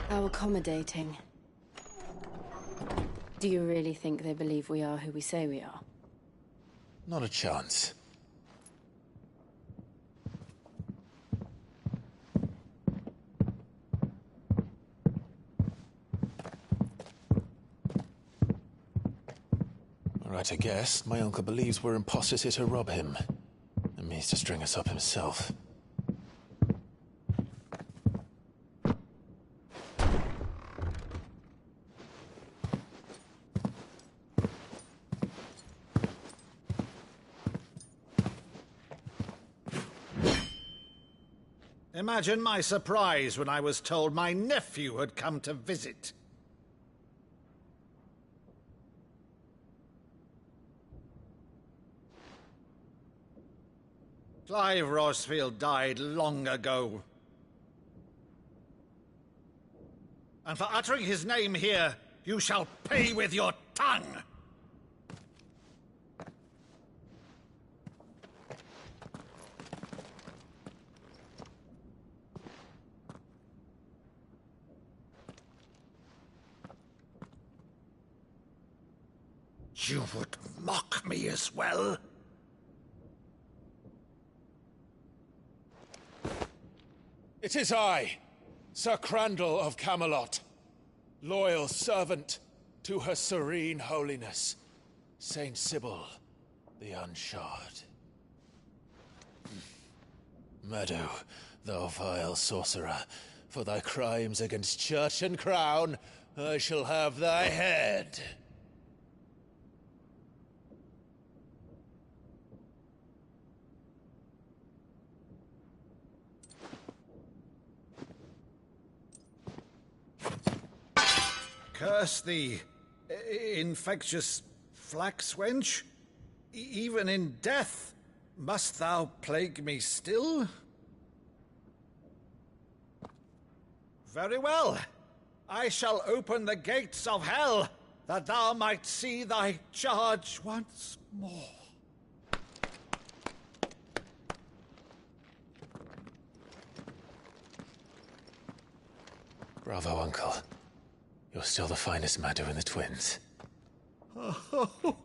How accommodating. Do you really think they believe we are who we say we are? Not a chance. Right, I guess. My uncle believes we're imposters here to rob him. And means to string us up himself. Imagine my surprise when I was told my nephew had come to visit. Clive Rosfield died long ago. And for uttering his name here, you shall pay with your tongue! You would mock me as well? It is I, Sir Crandall of Camelot, loyal servant to her serene holiness, Saint Sybil the Unshod. Meadow, thou vile sorcerer, for thy crimes against church and crown, I shall have thy head. Curse thee, infectious flax wench. Even in death, must thou plague me still? Very well. I shall open the gates of hell, that thou might see thy charge once more. Bravo, Uncle. You're still the finest Meadow in the twins. Oh,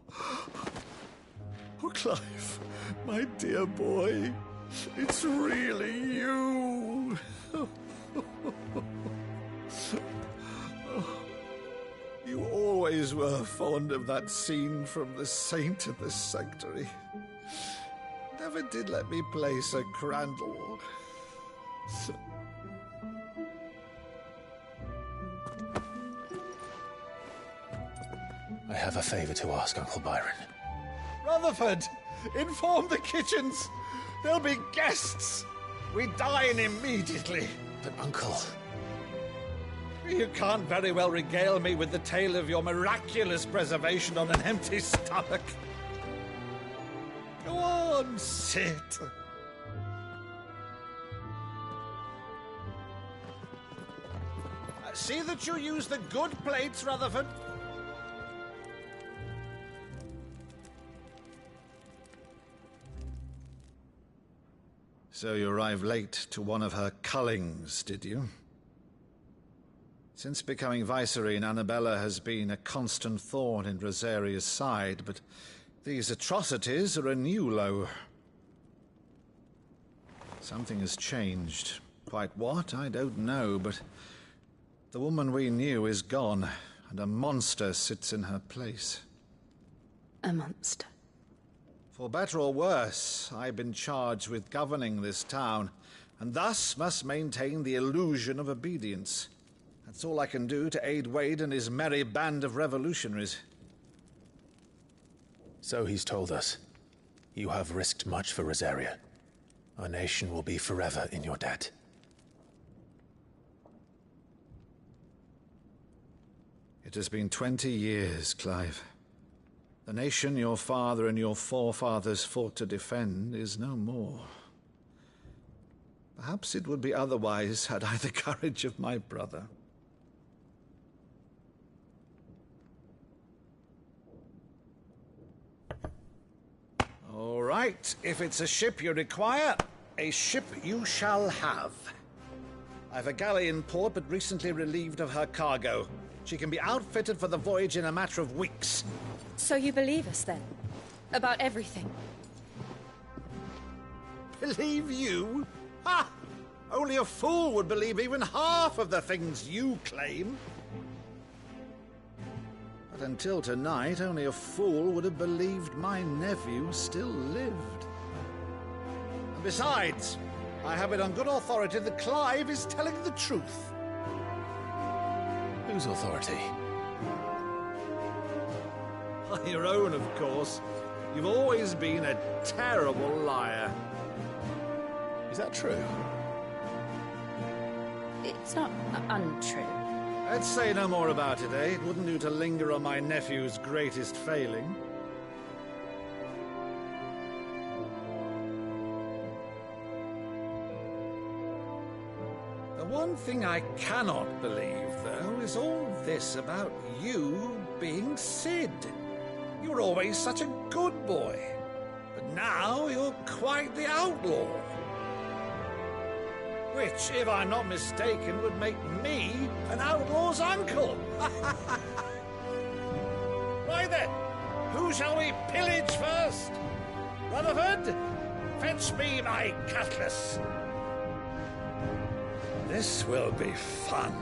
Clive, my dear boy, it's really you. You always were fond of that scene from The Saint of the Sanctuary. Never did let me play Sir Crandall. I have a favor to ask, Uncle Byron. Rutherford, inform the kitchens. There'll be guests. We dine immediately. But, Uncle... You can't very well regale me with the tale of your miraculous preservation on an empty stomach. Go on, sit. See that you use the good plates, Rutherford. So you arrived late to one of her cullings, did you? Since becoming Vicereine, Annabella has been a constant thorn in Rosaria's side, but these atrocities are a new low. Something has changed. Quite what, I don't know, but the woman we knew is gone, and a monster sits in her place. A monster? For better or worse, I've been charged with governing this town, and thus must maintain the illusion of obedience. That's all I can do to aid Wade and his merry band of revolutionaries. So he's told us. You have risked much for Rosaria. Our nation will be forever in your debt. It has been 20 years, Clive. The nation your father and your forefathers fought to defend is no more. Perhaps it would be otherwise had I the courage of my brother. All right, if it's a ship you require, a ship you shall have. I've a galley in port, but recently relieved of her cargo. She can be outfitted for the voyage in a matter of weeks. So you believe us, then? About everything? Believe you? Ha! Only a fool would believe even half of the things you claim. But until tonight, only a fool would have believed my nephew still lived. And besides, I have it on good authority that Clive is telling the truth. Whose authority? Your own, of course. You've always been a terrible liar. Is that true? It's not untrue. Let's say no more about it, eh? It wouldn't do to linger on my nephew's greatest failing. The one thing I cannot believe, though, is all this about you being Sid. You were always such a good boy, but now you're quite the outlaw. Which, if I'm not mistaken, would make me an outlaw's uncle. Right then, who shall we pillage first? Rutherford, fetch me my cutlass. This will be fun.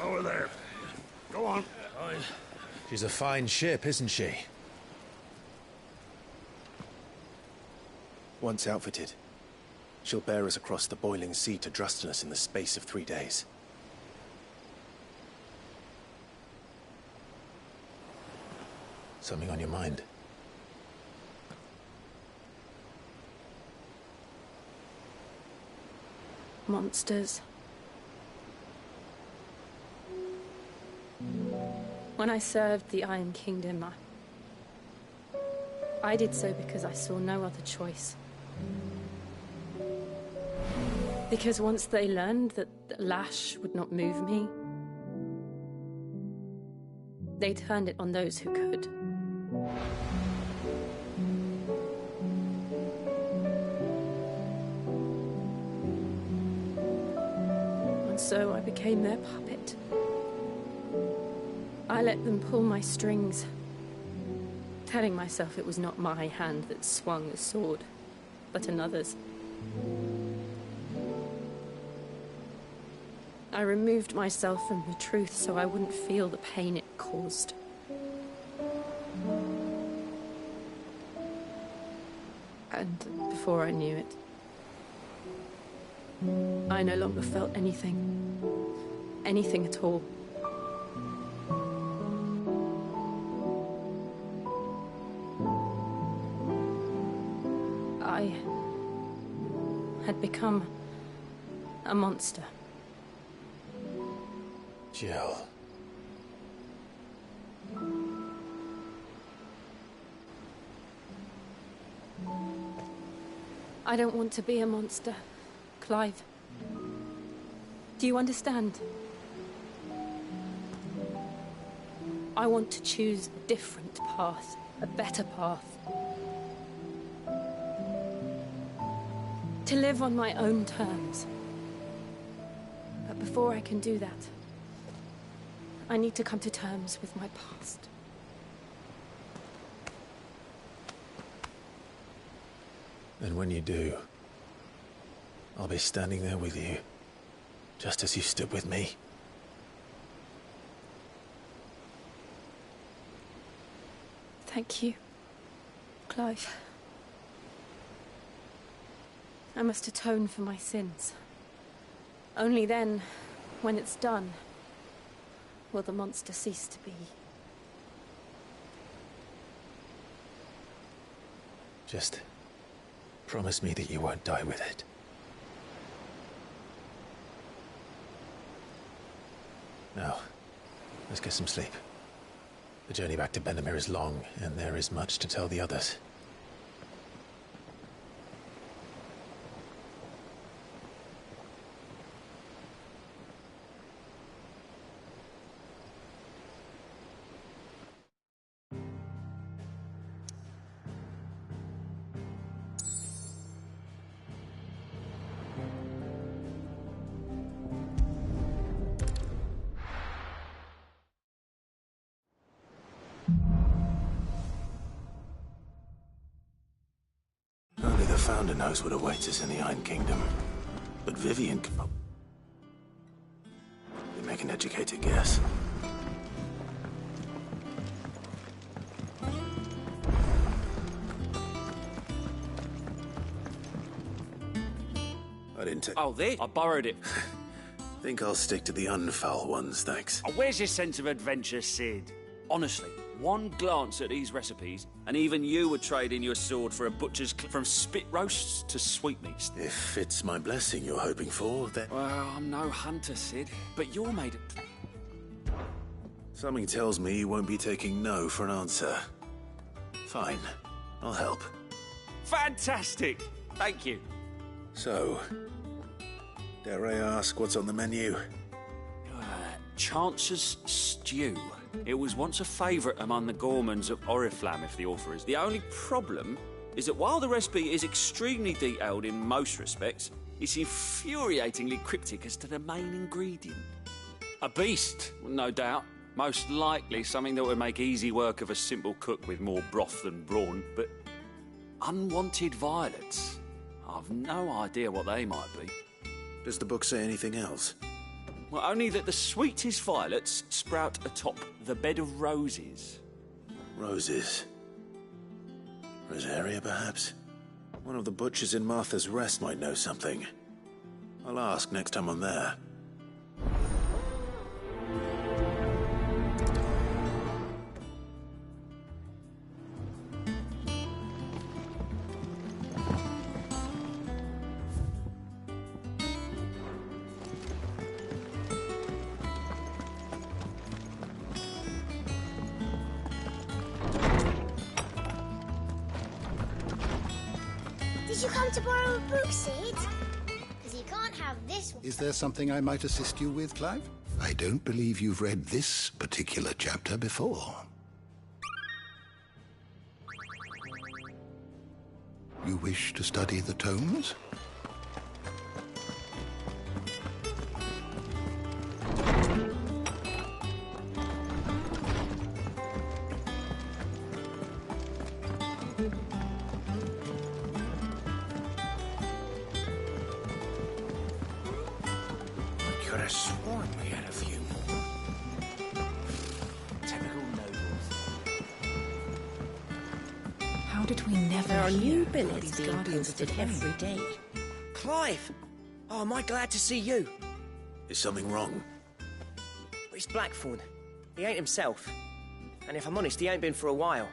Over there. Go on. She's a fine ship, isn't she? Once outfitted, she'll bear us across the boiling sea to Drustinus in the space of 3 days. Something on your mind? Monsters. When I served the Iron Kingdom, I did so because I saw no other choice. Because once they learned that the lash would not move me, they turned it on those who could. And so I became their puppet. I let them pull my strings, telling myself it was not my hand that swung the sword, but another's. I removed myself from the truth so I wouldn't feel the pain it caused. And before I knew it, I no longer felt anything. Anything at all. I had become a monster. Jill. I don't want to be a monster, Clive. Do you understand? I want to choose a different path, a better path. To live on my own terms. But before I can do that, I need to come to terms with my past. And when you do, I'll be standing there with you, just as you stood with me. Thank you, Clive. I must atone for my sins. Only then, when it's done, will the monster cease to be. Just promise me that you won't die with it. Now, let's get some sleep. The journey back to Benamir is long, and there is much to tell the others. Founder knows what awaits us in the Iron Kingdom. But Vivian can... You make an educated guess. I didn't take... Oh, this? I borrowed it. Think I'll stick to the unfoul ones, thanks. Oh, where's your sense of adventure, Sid? Honestly, one glance at these recipes, and even you would trade in your sword for a butcher's from spit roasts to sweetmeats. If it's my blessing you're hoping for, then... Well, I'm no hunter, Sid, but you're made of... Something tells me you won't be taking no for an answer. Fine, I'll help. Fantastic! Thank you. So, dare I ask what's on the menu? Chance's Stew. It was once a favourite among the gourmands of Oriflamme, if the author is. The only problem is that while the recipe is extremely detailed in most respects, it's infuriatingly cryptic as to the main ingredient. A beast, no doubt. Most likely something that would make easy work of a simple cook with more broth than brawn, but unwanted violets. I've no idea what they might be. Does the book say anything else? Well, only that the sweetest violets sprout atop the bed of roses. Roses. Rosaria, perhaps? One of the butchers in Martha's Rest might know something. I'll ask next time I'm there. Did you come to borrow a book, Sid? Because you can't have this one. Is there something I might assist you with, Clive? I don't believe you've read this particular chapter before. You wish to study the tomes? Could have sworn we had a few more. Typical nobles. How did we never There are hear new of billets these being guardians of the posted flame? every day. Clive! Oh, am I glad to see you? Is something wrong? It's Blackthorn. He ain't himself. And if I'm honest, he ain't been for a while.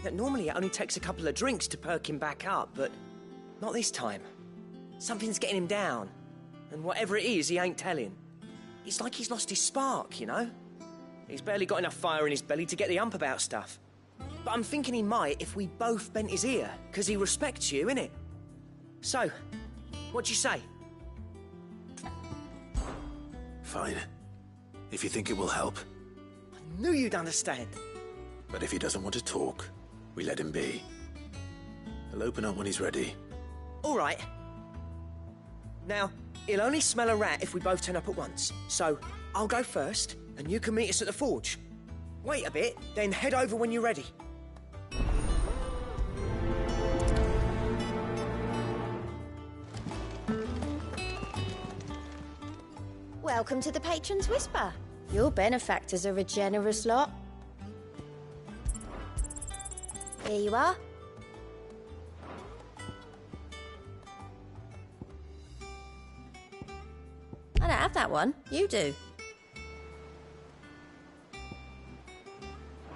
Yet normally it only takes a couple of drinks to perk him back up, but not this time. Something's getting him down. And whatever it is, he ain't telling. It's like he's lost his spark, you know? He's barely got enough fire in his belly to get the ump about stuff. But I'm thinking he might if we both bent his ear, because he respects you, innit? So, what do you say? Fine. If you think it will help. I knew you'd understand. But if he doesn't want to talk, we let him be. He'll open up when he's ready. All right. Now, he'll only smell a rat if we both turn up at once. So, I'll go first, and you can meet us at the forge. Wait a bit, then head over when you're ready. Welcome to the Patron's Whisper. Your benefactors are a generous lot. Here you are. I don't have that one. You do.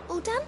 All done?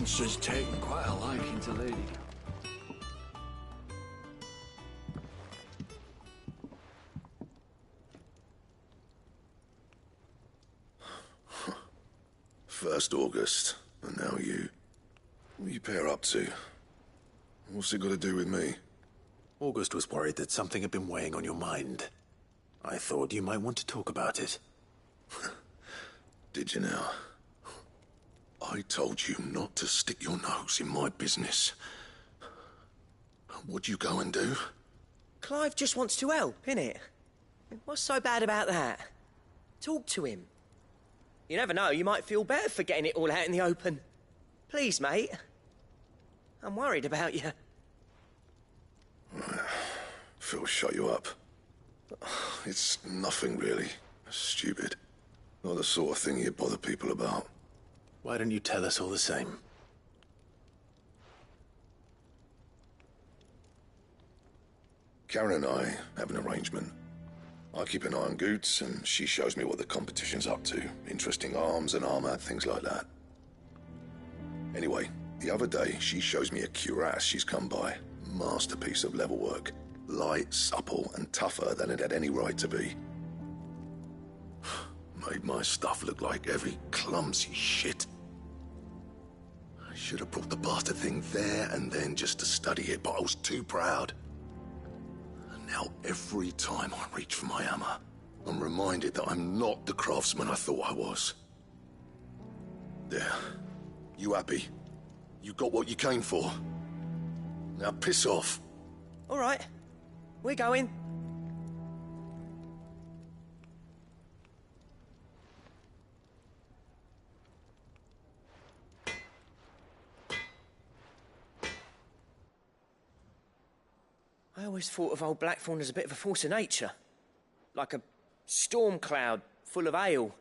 monster's taken quite a liking to Lady. First August, and now you. What are you pair up to? What's it got to do with me? August was worried that something had been weighing on your mind. I thought you might want to talk about it. Did you now? I told you not to stick your nose in my business. What'd you go and do? Clive just wants to help, innit? What's so bad about that? Talk to him. You never know, you might feel better for getting it all out in the open. Please, mate. I'm worried about you. Phil shut you up. It's nothing, really. Stupid. Not the sort of thing you bother people about. Why don't you tell us all the same? Karen and I have an arrangement. I keep an eye on Goots, and she shows me what the competition's up to. Interesting arms and armor, things like that. Anyway, the other day, she shows me a cuirass she's come by. Masterpiece of level work. Light, supple, and tougher than it had any right to be. Made my stuff look like every clumsy shit. I should have brought the bastard thing there and then just to study it, but I was too proud. And now every time I reach for my hammer, I'm reminded that I'm not the craftsman I thought I was. There. You happy? You got what you came for? Now piss off. All right. We're going. I always thought of old Blackthorn as a bit of a force of nature. Like a storm cloud full of ale.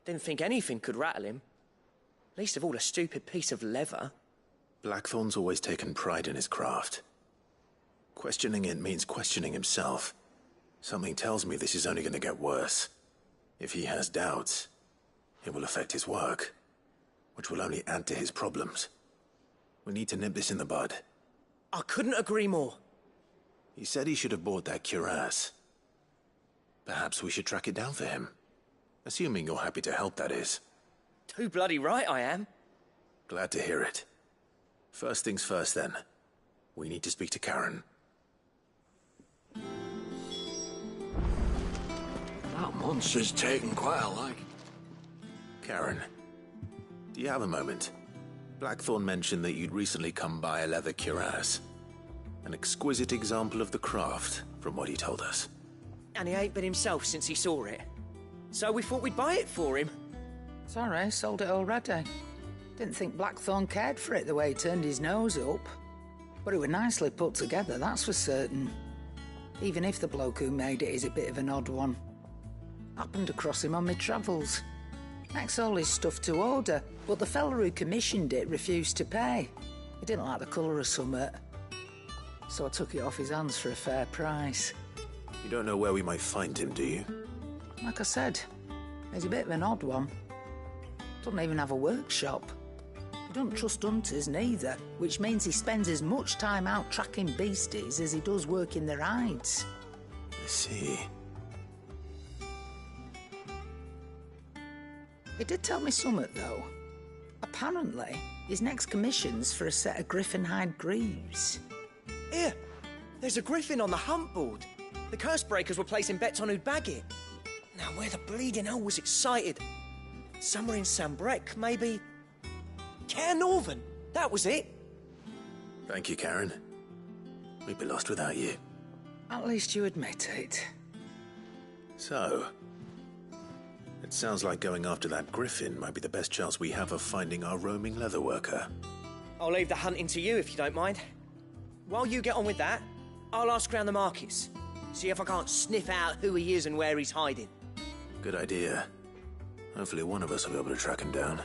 Didn't think anything could rattle him. Least of all a stupid piece of leather. Blackthorn's always taken pride in his craft. Questioning it means questioning himself. Something tells me this is only going to get worse. If he has doubts, it will affect his work, which will only add to his problems. We need to nip this in the bud. I couldn't agree more. He said he should have bought that cuirass. Perhaps we should track it down for him. Assuming you're happy to help, that is. Too bloody right I am. Glad to hear it. First things first, then. We need to speak to Karen. That monster's taken quite a liking. Karen, do you have a moment? Blackthorn mentioned that you'd recently come by a leather cuirass. An exquisite example of the craft, from what he told us. And he ain't been himself since he saw it. So we thought we'd buy it for him. Sorry, sold it already. Didn't think Blackthorn cared for it the way he turned his nose up. But it was nicely put together, that's for certain. Even if the bloke who made it is a bit of an odd one. Happened across him on my travels. Next all his stuff to order, but the fella who commissioned it refused to pay. He didn't like the colour of summit. So I took it off his hands for a fair price. You don't know where we might find him, do you? Like I said, he's a bit of an odd one. Doesn't even have a workshop. He don't trust hunters neither, which means he spends as much time out tracking beasties as he does working their hides. I see. He did tell me something, though. Apparently, his next commission's for a set of griffin hide greaves. Here, there's a griffin on the hunt board. The curse breakers were placing bets on who'd bag it. Now, where the bleeding hell was excited? Somewhere in Sambrec, maybe? Caer Northern, that was it. Thank you, Karen. We'd be lost without you. At least you admit it. So, it sounds like going after that griffin might be the best chance we have of finding our roaming leatherworker. I'll leave the hunting to you if you don't mind. While you get on with that, I'll ask around the markets. See if I can't sniff out who he is and where he's hiding. Good idea. Hopefully one of us will be able to track him down.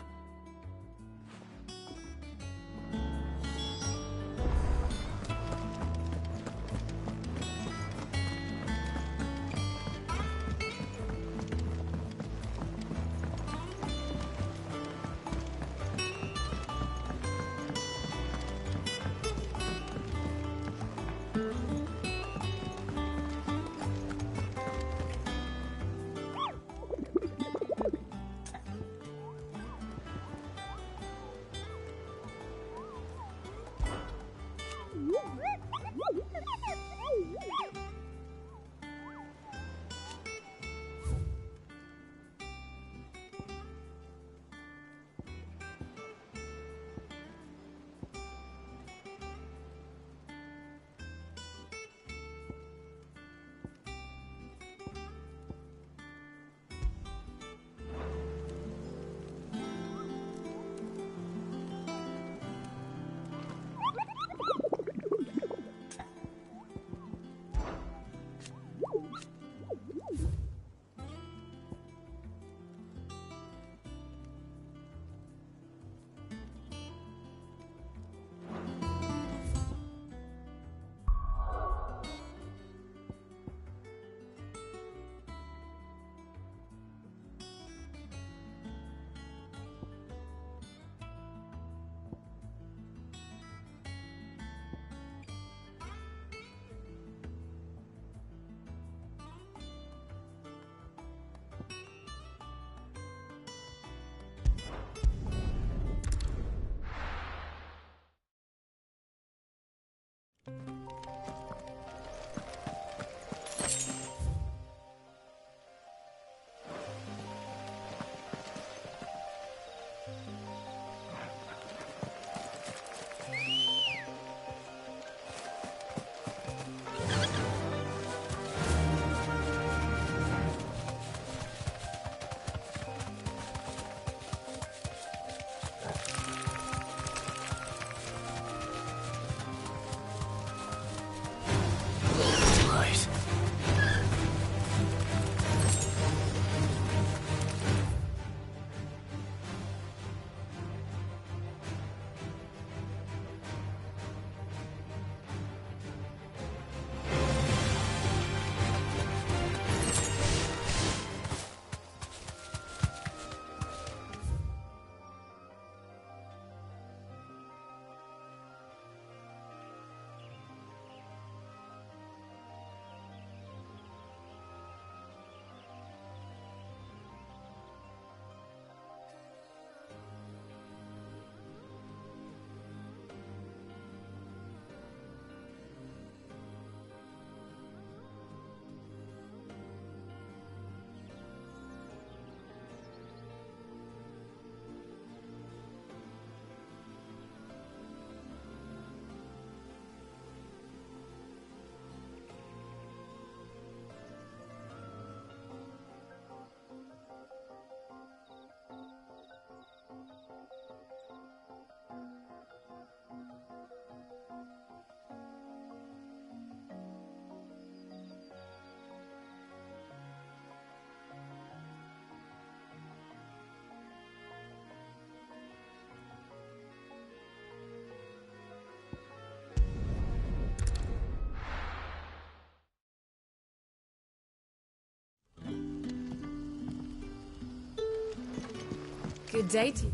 Good day to you.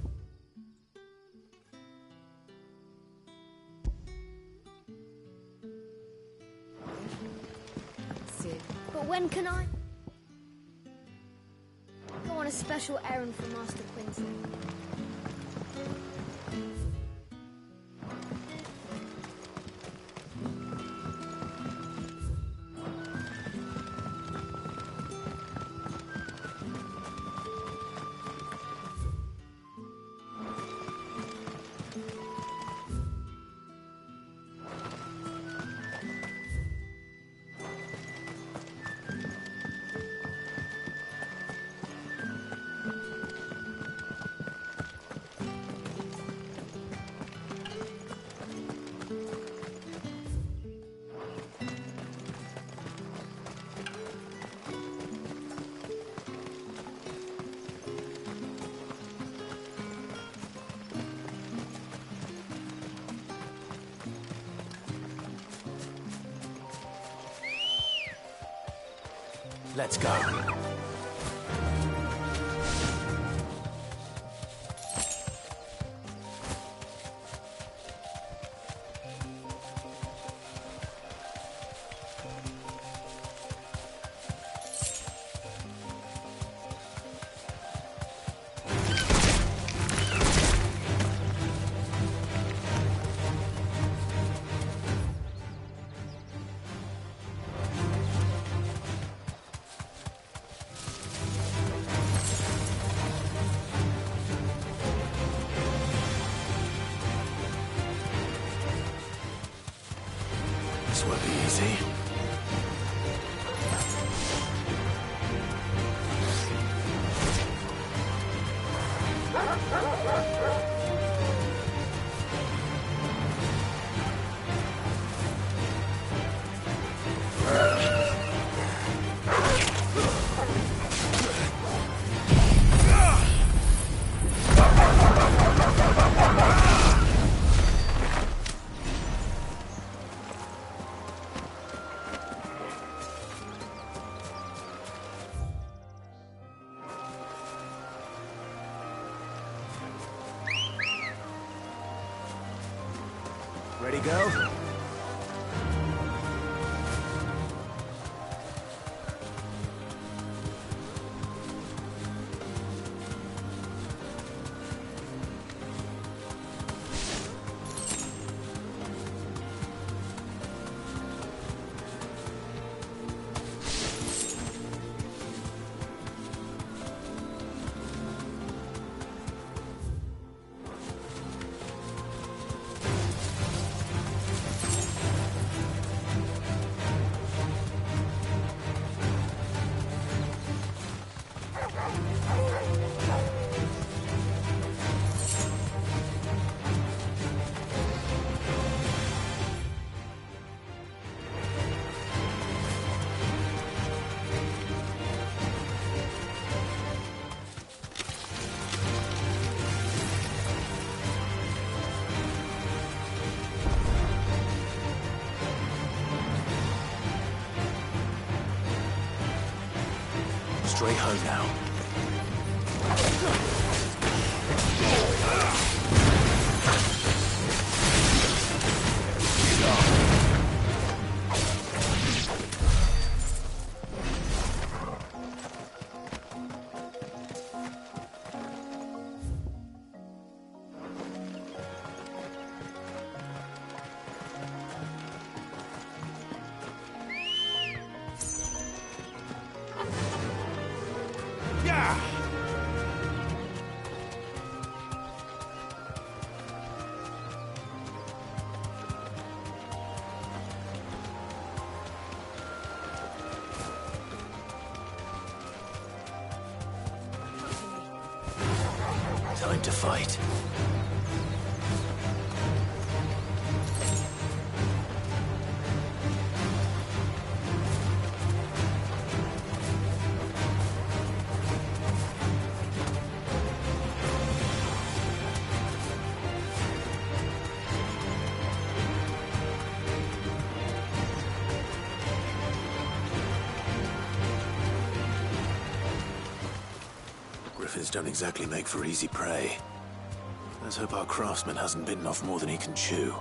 But when can I go on a special errand for Master Quincy? Let's go. This won't be easy. Ready, go? Straight home now. Time to fight. Griffins don't exactly make for easy prey. Let's hope our craftsman hasn't bitten off more than he can chew.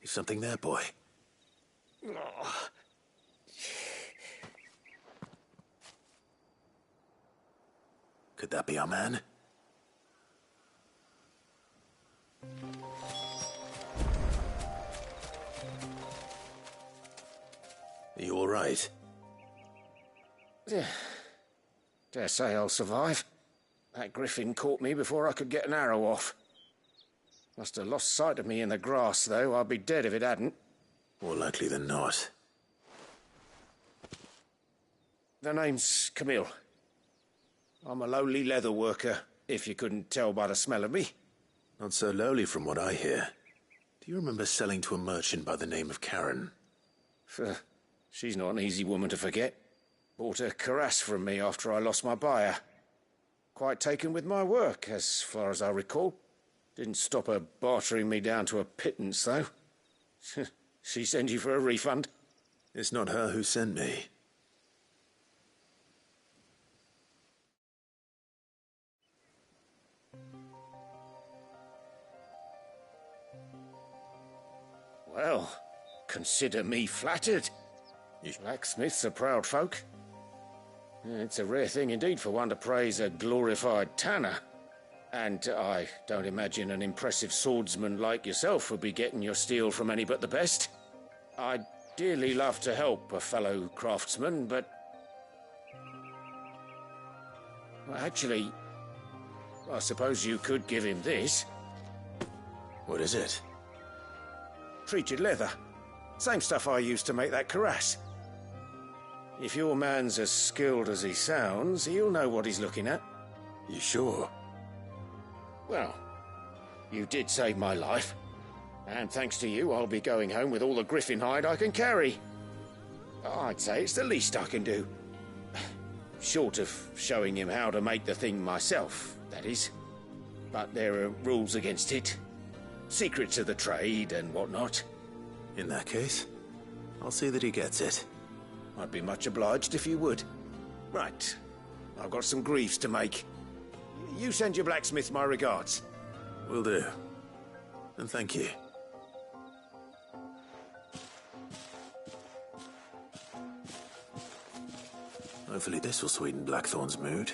Is something there, boy? Oh. Could that be our man? Are you all right? Yeah. Dare say I'll survive. That griffin caught me before I could get an arrow off. Must have lost sight of me in the grass, though. I'd be dead if it hadn't. More likely than not. The name's Camille. I'm a lowly leather worker, if you couldn't tell by the smell of me. Not so lowly from what I hear. Do you remember selling to a merchant by the name of Karen? She's not an easy woman to forget. Bought a cuirass from me after I lost my buyer. Quite taken with my work, as far as I recall. Didn't stop her bartering me down to a pittance, though. She sent you for a refund? It's not her who sent me. Well, consider me flattered. Blacksmiths are proud folk. It's a rare thing indeed for one to praise a glorified tanner. And I don't imagine an impressive swordsman like yourself would be getting your steel from any but the best. I'd dearly love to help a fellow craftsman, but... well, actually, I suppose you could give him this. What is it? Treated leather. Same stuff I used to make that cuirass. If your man's as skilled as he sounds, he'll know what he's looking at. You sure? Well, you did save my life. And thanks to you, I'll be going home with all the griffin hide I can carry. I'd say it's the least I can do. Short of showing him how to make the thing myself, that is. But there are rules against it. Secrets of the trade and whatnot. In that case, I'll see that he gets it. I'd be much obliged if you would. Right. I've got some greaves to make. You send your blacksmith my regards. Will do. And thank you. Hopefully this will sweeten Blackthorn's mood.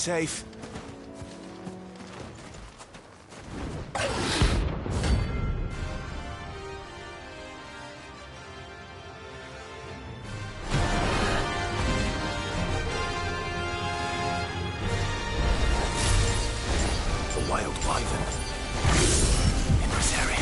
safe. A wild wyvern. In this area.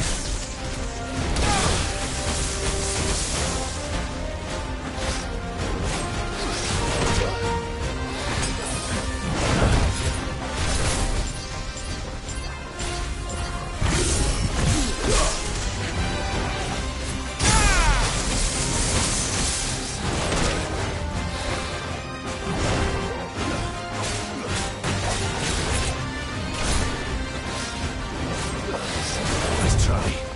Let's try.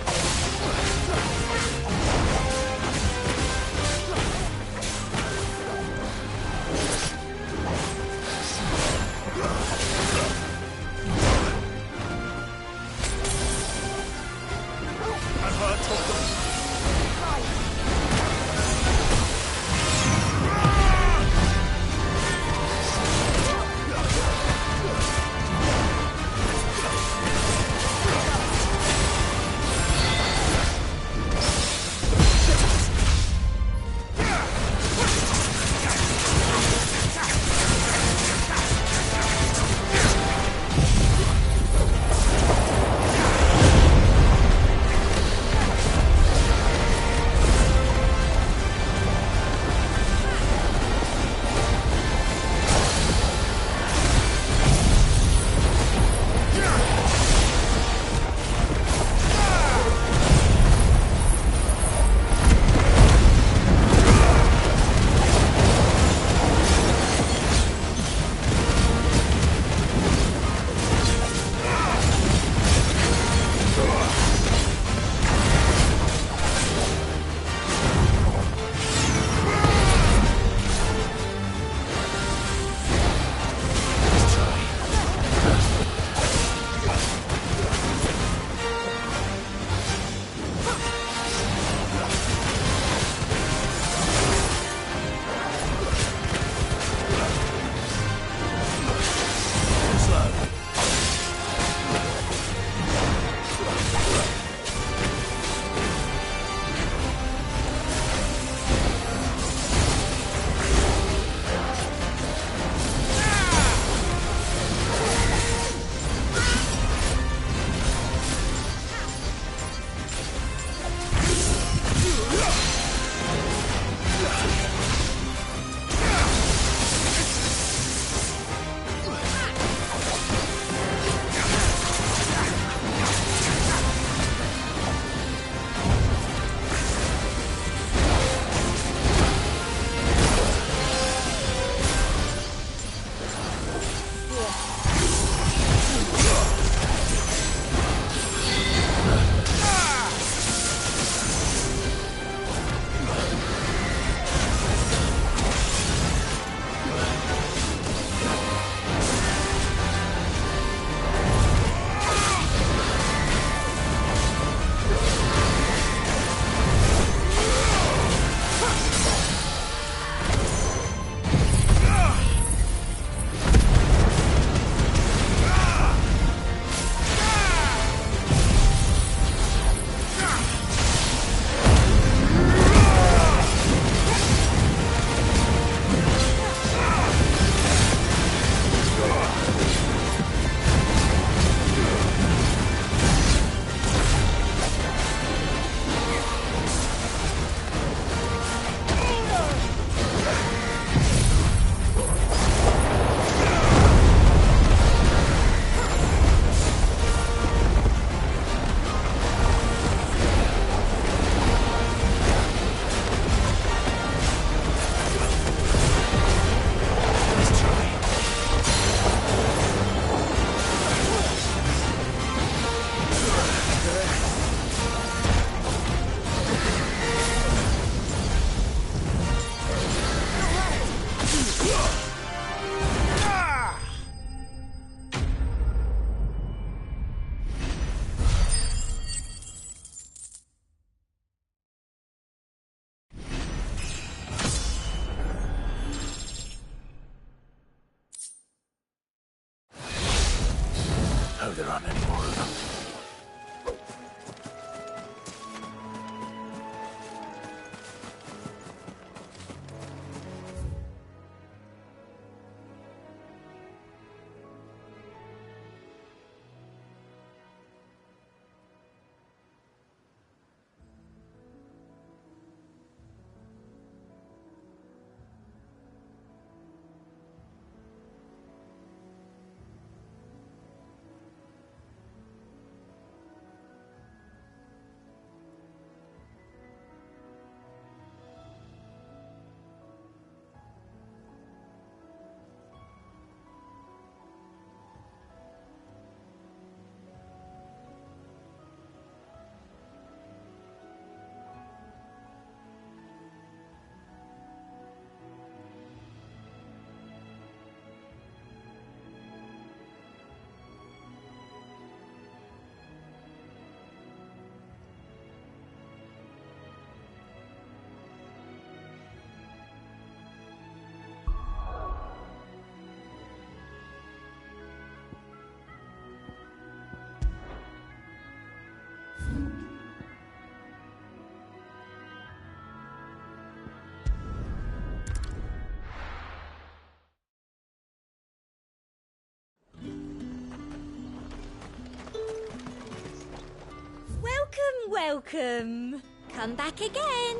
welcome. Come back again.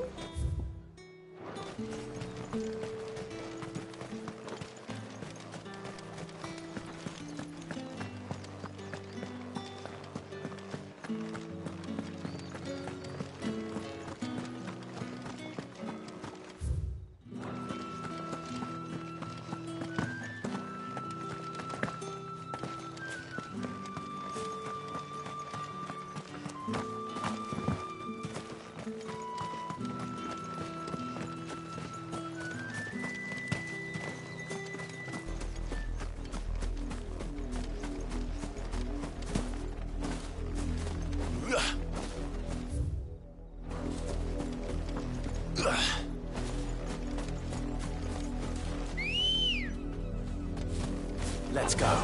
Let's go.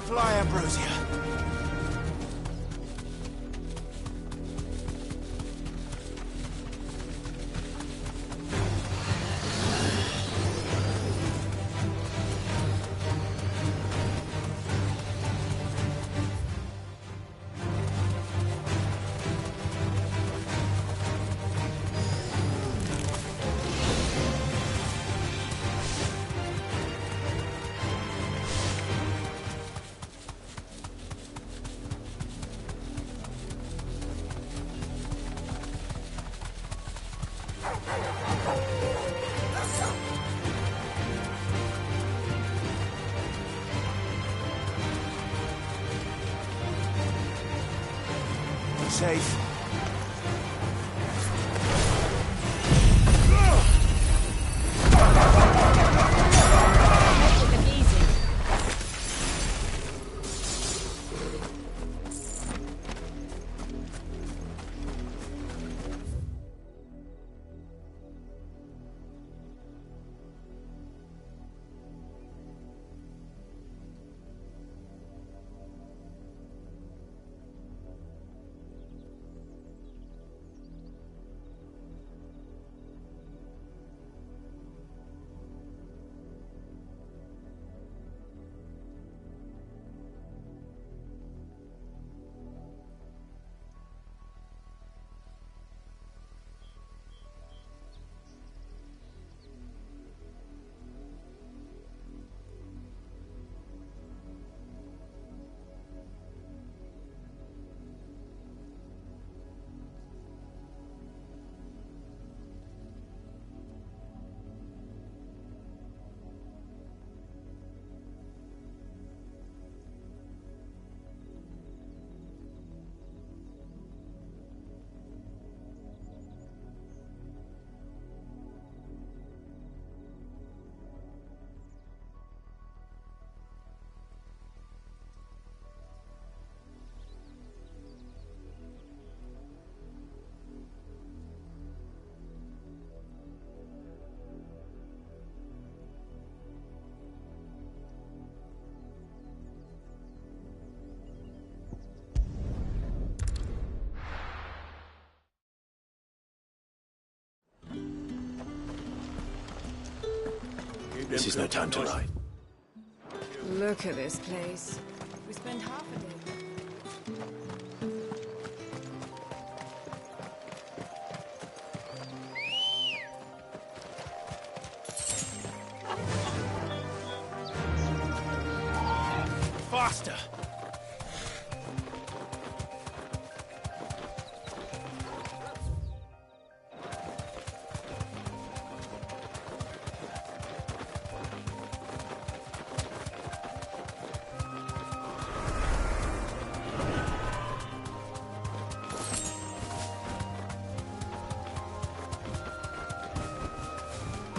Fly, Ambrosia. Safe. This is no time to lie. Look at this place. We spend half a day. Faster!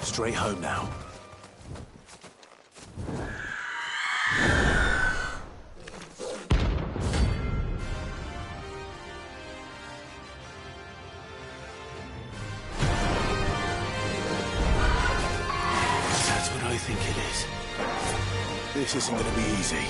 Straight home now. That's what I think it is. This isn't going to be easy.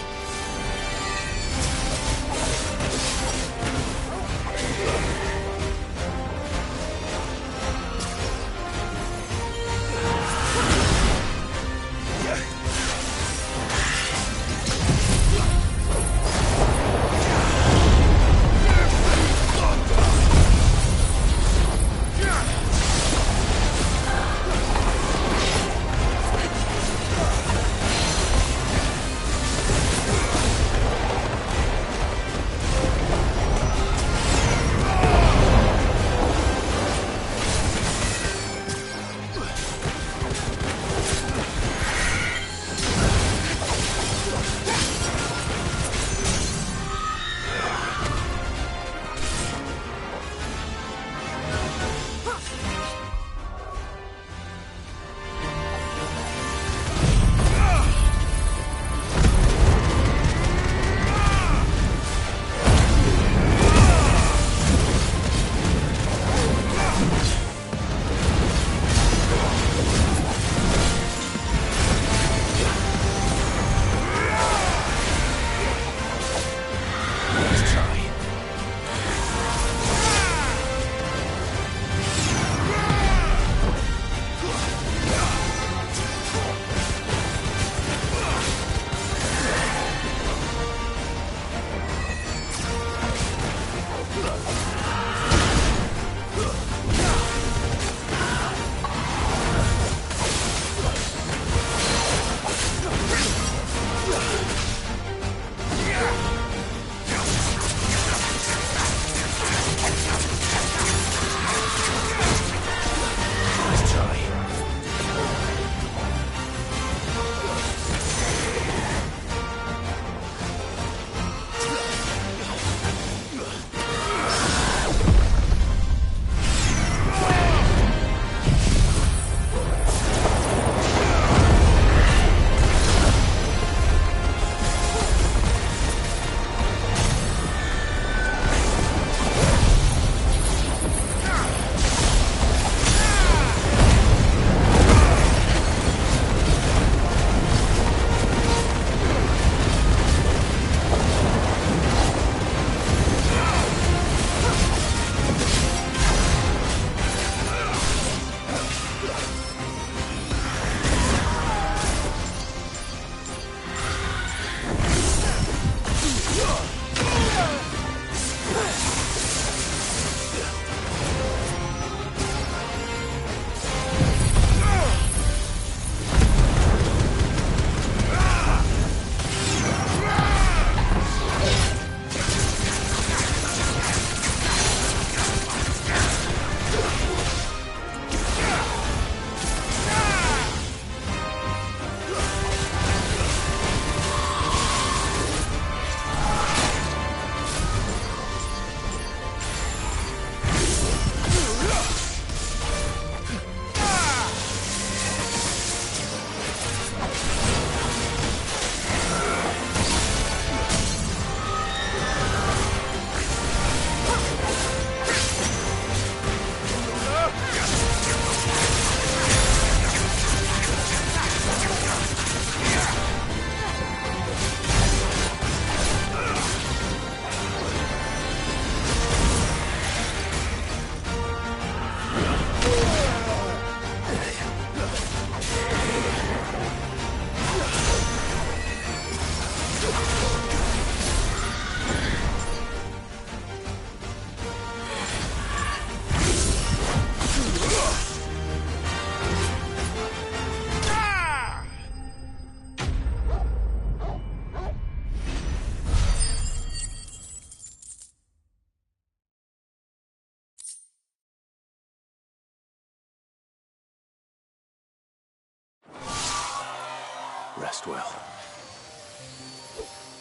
rest well.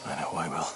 I know I will.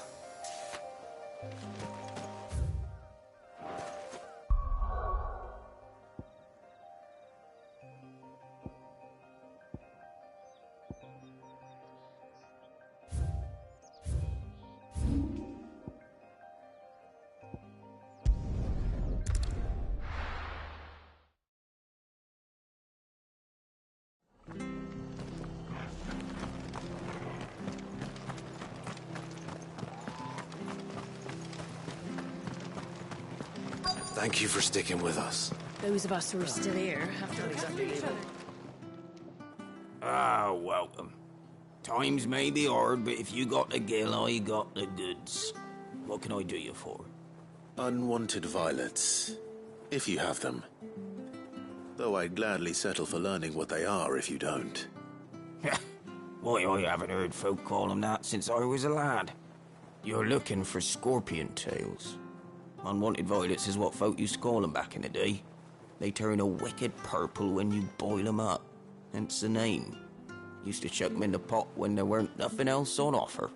Thank you for sticking with us. Those of us who are still here have to look after each other. Ah, welcome. Times may be hard, but if you got the gill, I got the goods. What can I do you for? Unwanted violets, if you have them. Though I'd gladly settle for learning what they are if you don't. Why, I haven't heard folk call them that since I was a lad. You're looking for scorpion tails. Unwanted violets is what folk used to call them back in the day. They turn a wicked purple when you boil them up, hence the name. Used to chuck them in the pot when there weren't nothing else on offer,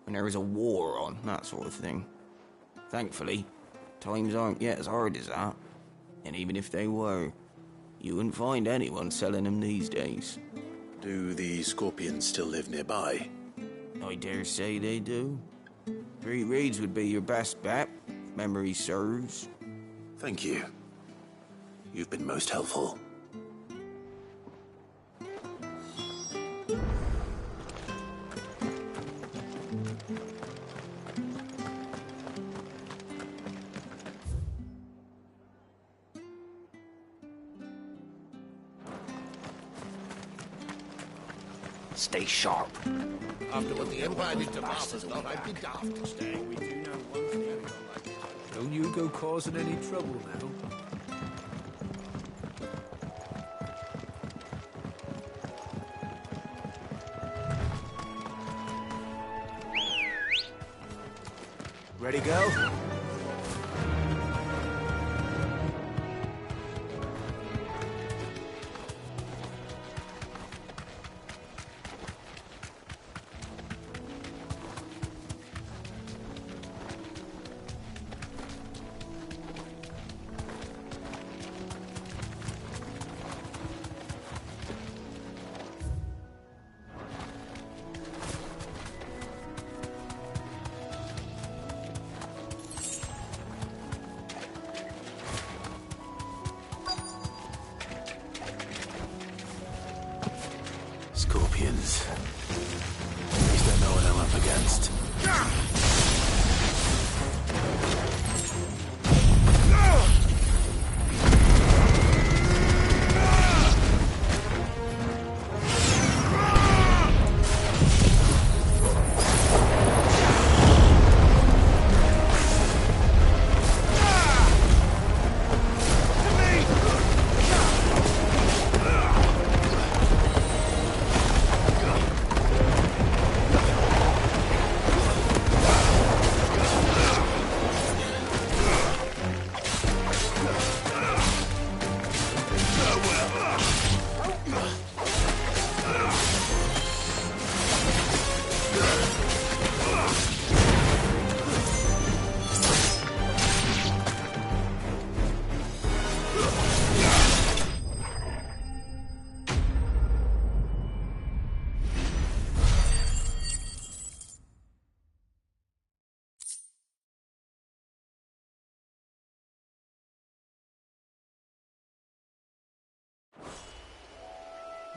when there was a war on, that sort of thing. Thankfully, times aren't yet as hard as that, and even if they were, you wouldn't find anyone selling them these days. Do the scorpions still live nearby? I dare say they do. 3 reeds would be your best bet, if memory serves. Thank you. You've been most helpful. Stay sharp. After what the Empire did to Martha's lot, I'd be daft to stay. We do know one thing. Don't you go causing any trouble now. Ready, go? Scorpions. At least I know what I'm up against.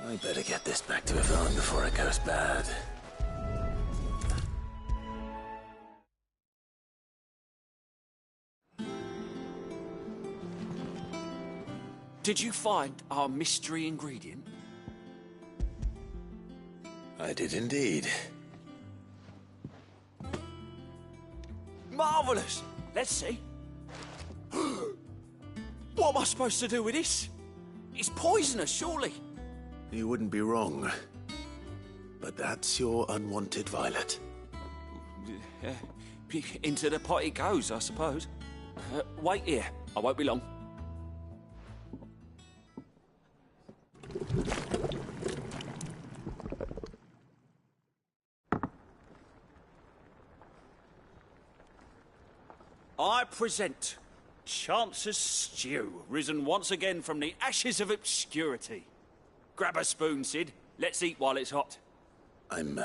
I better get this back to Yvonne before it goes bad. Did you find our mystery ingredient? I did indeed. Marvellous! Let's see. What am I supposed to do with this? It's poisonous, surely. You wouldn't be wrong. But that's your unwanted violet. Into the pot it goes, I suppose. Wait here. I won't be long. present Chance's Stew, risen once again from the ashes of obscurity. Grab a spoon, Sid. Let's eat while it's hot. I'm,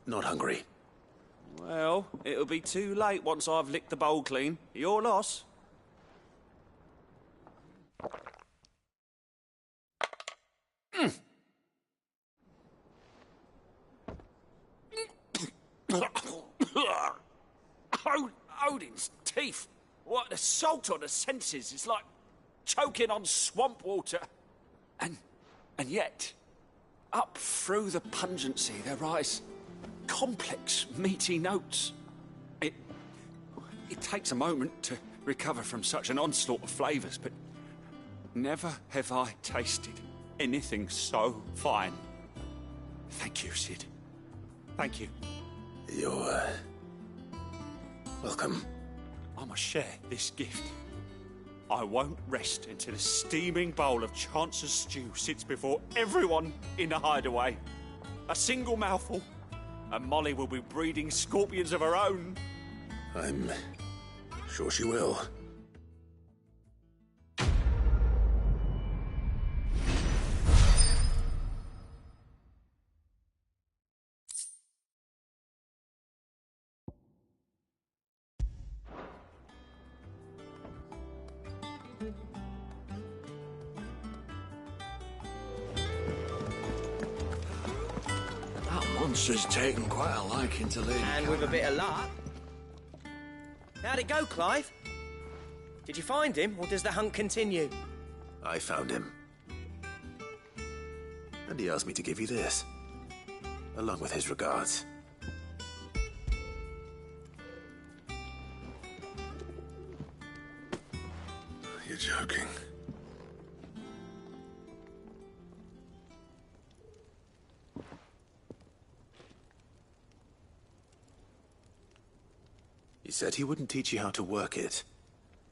not hungry. Well, it'll be too late once I've licked the bowl clean. Your loss. Odin's teeth. What, the salt on the senses is like choking on swamp water. And yet, up through the pungency there rise complex, meaty notes. It takes a moment to recover from such an onslaught of flavours, but never have I tasted anything so fine. Thank you, Sid. Thank you. You're, welcome. I must share this gift. I won't rest until a steaming bowl of Chance's stew sits before everyone in the hideaway. A single mouthful, and Molly will be breeding scorpions of her own. I'm sure she will. Monster's taken quite a liking to Lady And with a bit of luck. How'd it go, Clive? Did you find him, or does the hunt continue? I found him. And he asked me to give you this, along with his regards. You're joking. He said he wouldn't teach you how to work it,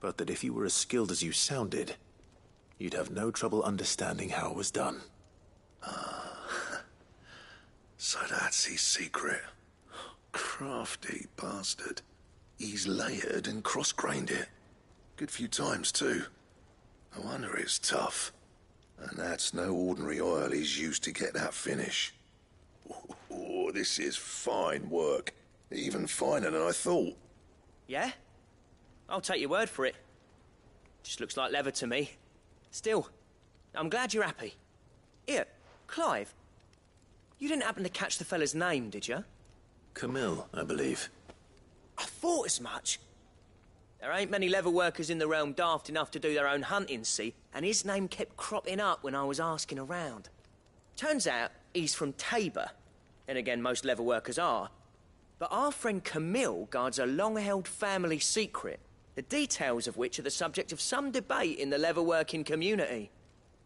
but that if you were as skilled as you sounded, you'd have no trouble understanding how it was done. So that's his secret. Crafty bastard. He's layered and cross-grained it. Good few times, too. No wonder it's tough. And that's no ordinary oil he's used to get that finish. Oh, this is fine work. Even finer than I thought. Yeah? I'll take your word for it. Just looks like leather to me. Still, I'm glad you're happy. Here, Clive. You didn't happen to catch the fella's name, did you? Camille, I believe. I thought as much. There ain't many leather workers in the realm daft enough to do their own hunting, see? And his name kept cropping up when I was asking around. Turns out he's from Tabor. And again, most leather workers are. But our friend Camille guards a long-held family secret, the details of which are the subject of some debate in the leather-working community.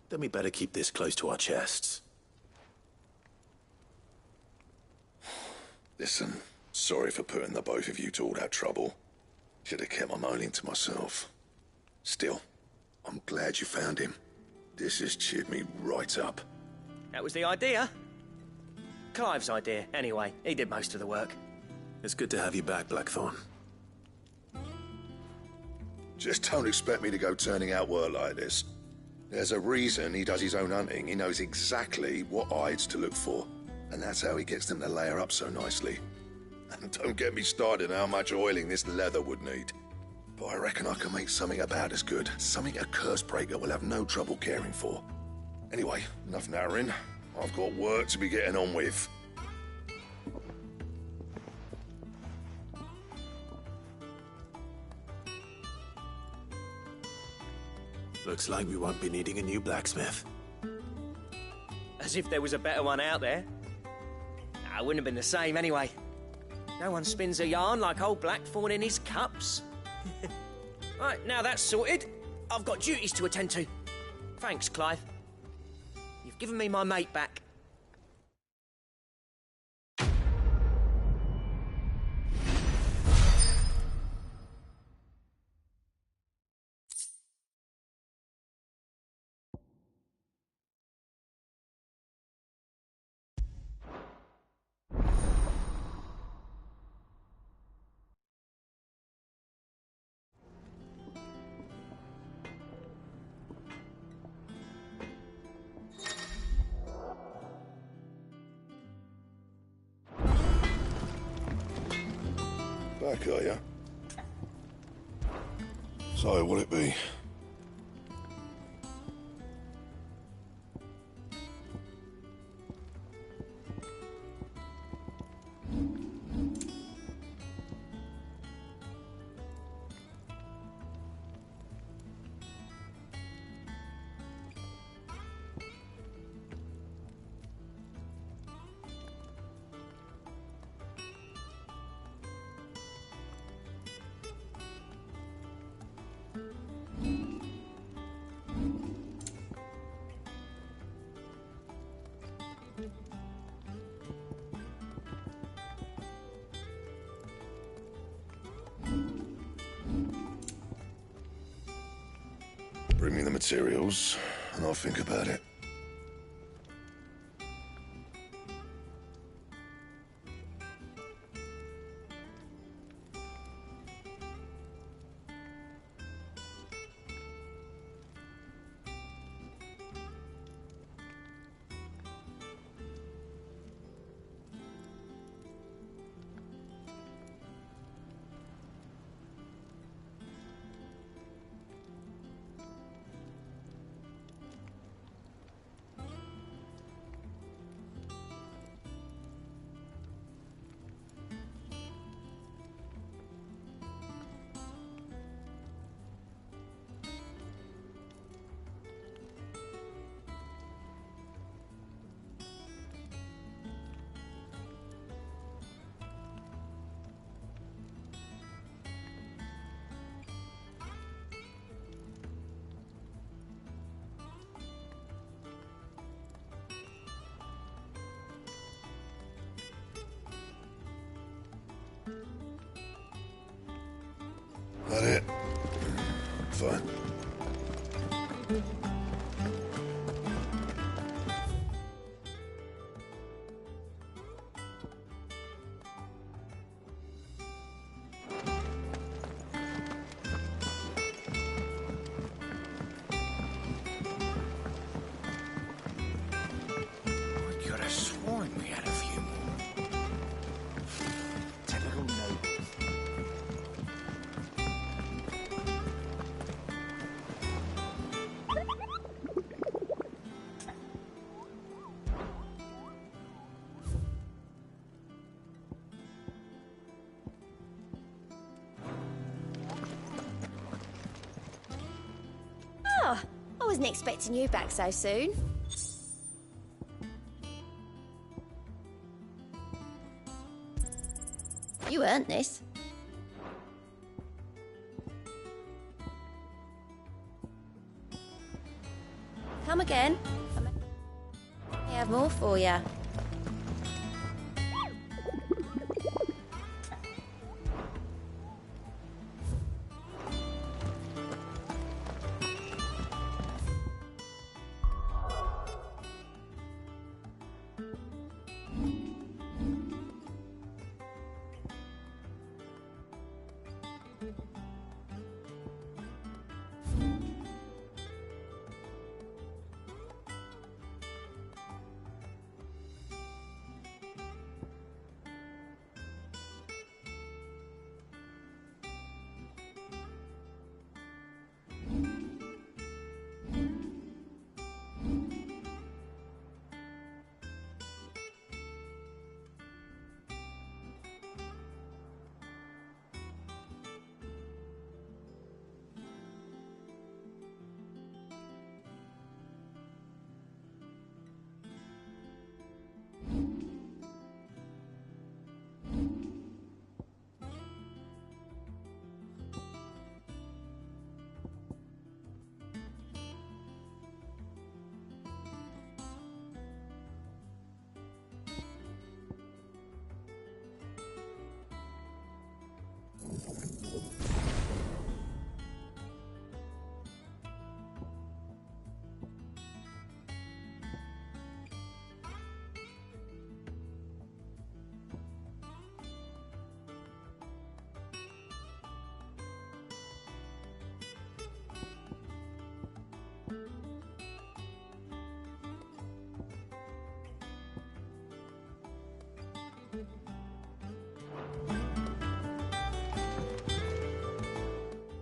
Then we better keep this close to our chests. Listen, sorry for putting the both of you to all that trouble. Should have kept my moaning to myself. Still, I'm glad you found him. This has cheered me right up. That was the idea. Clive's idea, anyway. He did most of the work. It's good to have you back, Blackthorn. Just don't expect me to go turning out work like this. There's a reason he does his own hunting. He knows exactly what hides to look for. And that's how he gets them to layer up so nicely. And don't get me started on how much oiling this leather would need. But I reckon I can make something about as good. Something a Cursebreaker will have no trouble caring for. Anyway, enough narrowing. I've got work to be getting on with. Looks like we won't be needing a new blacksmith. As if there was a better one out there. It wouldn't have been the same anyway. No one spins a yarn like old Blackthorn in his cups. Right, now that's sorted, I've got duties to attend to. Thanks, Clive. You've given me my mate back. Back, are you? So, will it be? Bring me the materials, and I'll think about it. That it? Fine. I could have sworn we had a few more. Typical nobles. Oh, I wasn't expecting you back so soon. You earned this. Come again. I have more for you.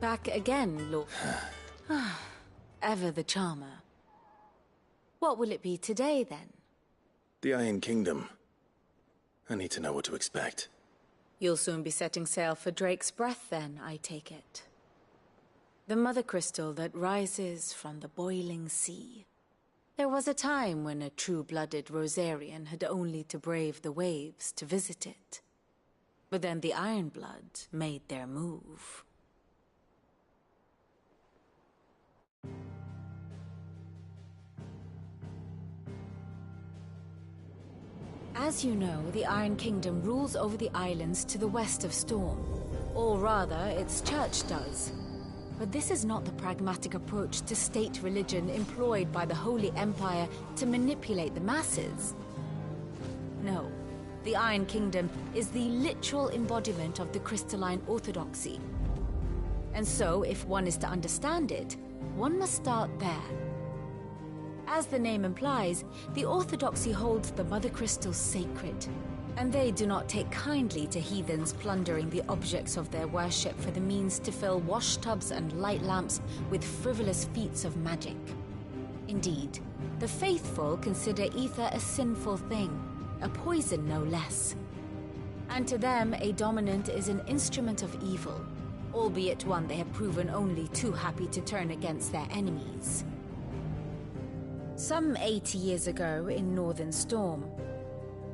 Back again, Lord. Ever the charmer. What will it be today, then? The Iron Kingdom. I need to know what to expect. You'll soon be setting sail for Drake's Breath, then, I take it. The mother crystal that rises from the boiling sea. There was a time when a true-blooded Rosarian had only to brave the waves to visit it. But then the Ironblood made their move. As you know, the Iron Kingdom rules over the islands to the west of Storm. Or rather, its church does. But this is not the pragmatic approach to state religion employed by the Holy Empire to manipulate the masses. No, the Iron Kingdom is the literal embodiment of the crystalline orthodoxy. And so, if one is to understand it, one must start there. As the name implies, the orthodoxy holds the mother crystals sacred, and they do not take kindly to heathens plundering the objects of their worship for the means to fill washtubs and light lamps with frivolous feats of magic. Indeed, the faithful consider ether a sinful thing, a poison no less. And to them, a dominant is an instrument of evil, albeit one they have proven only too happy to turn against their enemies. Some 80 years ago in Northern Storm,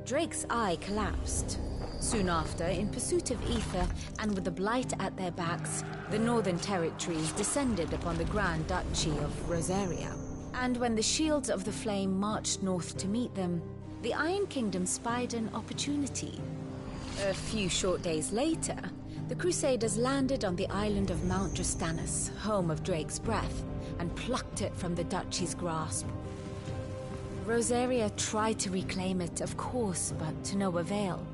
Drake's eye collapsed. Soon after, in pursuit of ether and with the blight at their backs, the Northern Territories descended upon the Grand Duchy of Rosaria. And when the Shields of the Flame marched north to meet them, the Iron Kingdom spied an opportunity. A few short days later, the Crusaders landed on the island of Mount Drastanus, home of Drake's Breath, and plucked it from the Duchy's grasp. Rosaria tried to reclaim it, of course, but to no avail.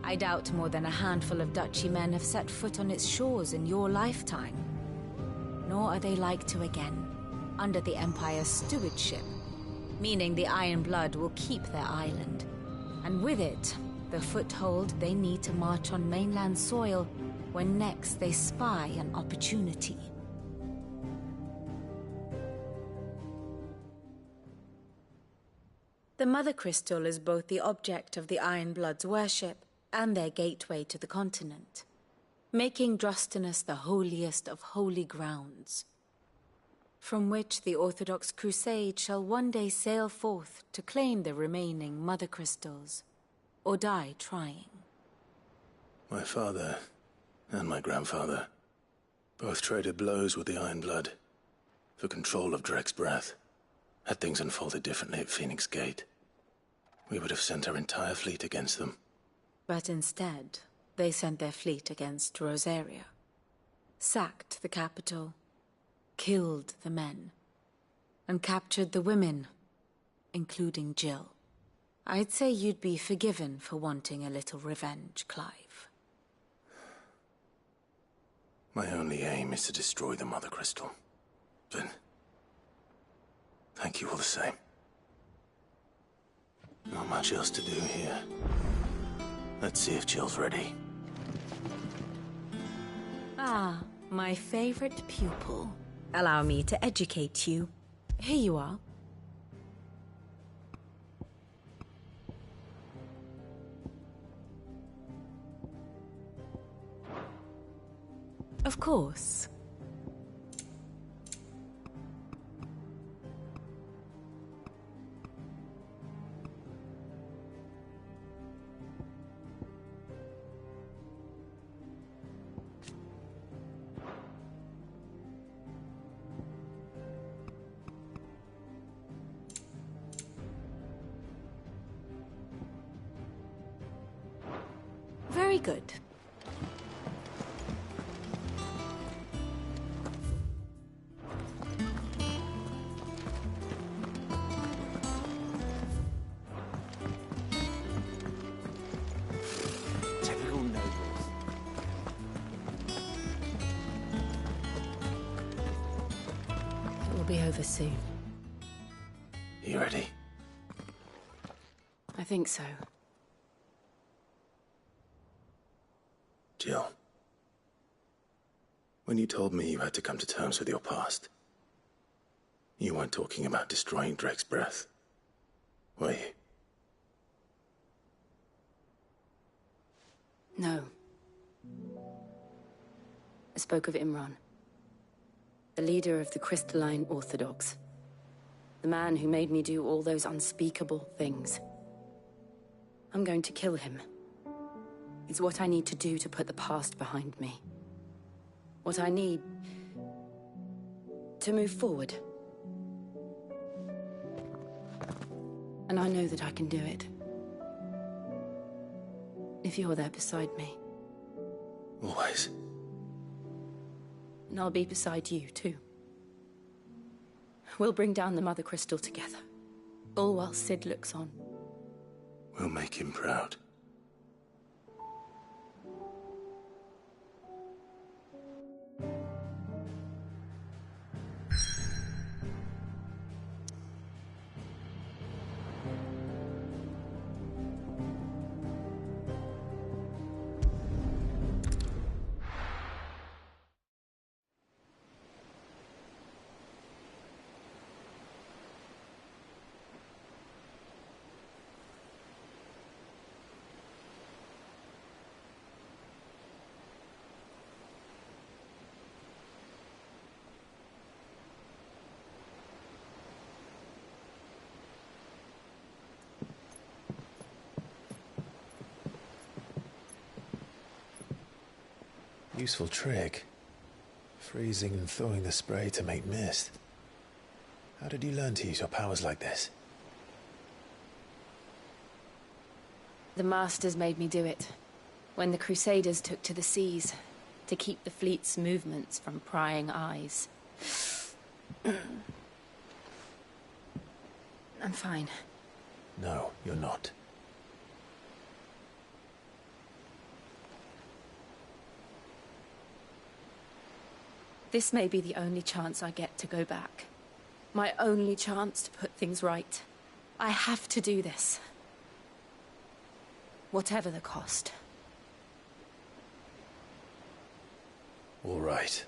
I doubt more than a handful of Duchy men have set foot on its shores in your lifetime. Nor are they like to again, under the Empire's stewardship, meaning the Iron Blood will keep their island, and with it, the foothold they need to march on mainland soil when next they spy an opportunity. The Mother Crystal is both the object of the Iron Blood's worship and their gateway to the continent, making Drastanus the holiest of holy grounds, from which the Orthodox Crusade shall one day sail forth to claim the remaining Mother Crystals, or die trying. My father and my grandfather both traded blows with the Iron Blood for control of Drake's Breath. Had things unfolded differently at Phoenix Gate, we would have sent our entire fleet against them. But instead, they sent their fleet against Rosaria, sacked the capital, killed the men, and captured the women, including Jill. I'd say you'd be forgiven for wanting a little revenge, Clive. My only aim is to destroy the Mother Crystal. But thank you all the same. Not much else to do here. Let's see if Jill's ready. Ah, my favorite pupil. Allow me to educate you. Here you are. Of course. Very good. Typical nobles. It will be over soon. You ready? I think so. Jill. When you told me you had to come to terms with your past, you weren't talking about destroying Drake's breath, were you? No. I spoke of Imran, the leader of the Crystalline Orthodox. The man who made me do all those unspeakable things. I'm going to kill him. It's what I need to do to put the past behind me. What I need to move forward. And I know that I can do it. If you're there beside me. Always. And I'll be beside you, too. We'll bring down the Mother Crystal together. All while Sid looks on. We'll make him proud. Useful trick. Freezing and thawing the spray to make mist. How did you learn to use your powers like this? The Masters made me do it. When the Crusaders took to the seas, to keep the fleet's movements from prying eyes. I'm fine. No, you're not. This may be the only chance I get to go back. My only chance to put things right. I have to do this. Whatever the cost. All right.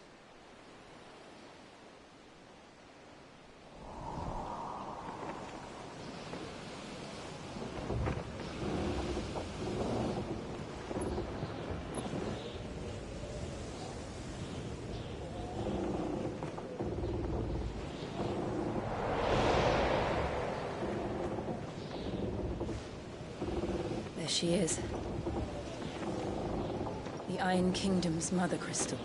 There she is. The Iron Kingdom's Mother Crystal.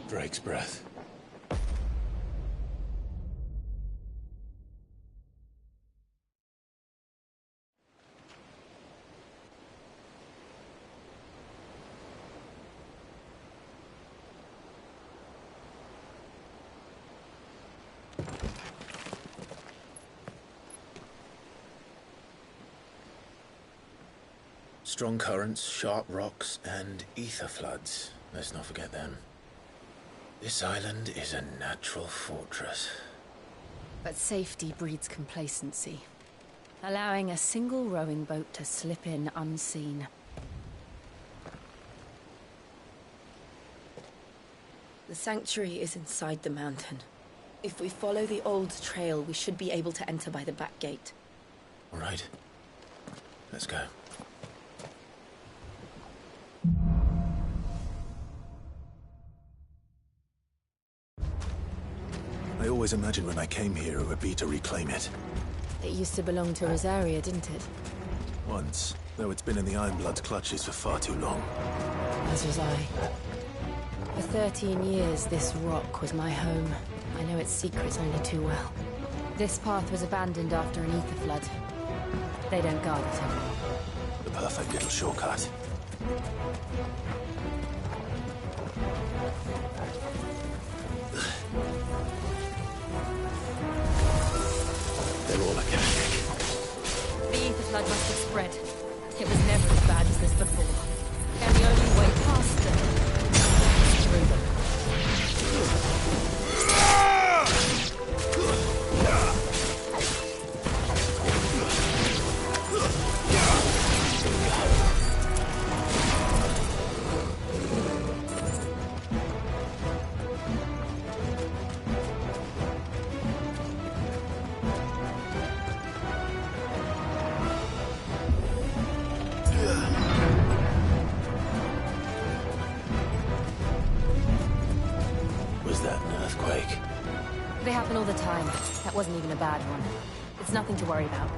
Drake's breath. Strong currents, sharp rocks, and ether floods. Let's not forget them. This island is a natural fortress. But safety breeds complacency. Allowing a single rowing boat to slip in unseen. The sanctuary is inside the mountain. If we follow the old trail, we should be able to enter by the back gate. All right. Let's go. I always imagined when I came here it would be to reclaim it. It used to belong to Rosaria, didn't it? Once, though it's been in the Ironblood's clutches for far too long. As was I. For 13 years, this rock was my home. I know its secrets only too well. This path was abandoned after an ether flood. They don't guard it anymore. The perfect little shortcut. They're all mechanic. The ether flood must have spread. It was never as bad as this before. And the only way past them is through them. They happen all the time. That wasn't even a bad one. It's nothing to worry about.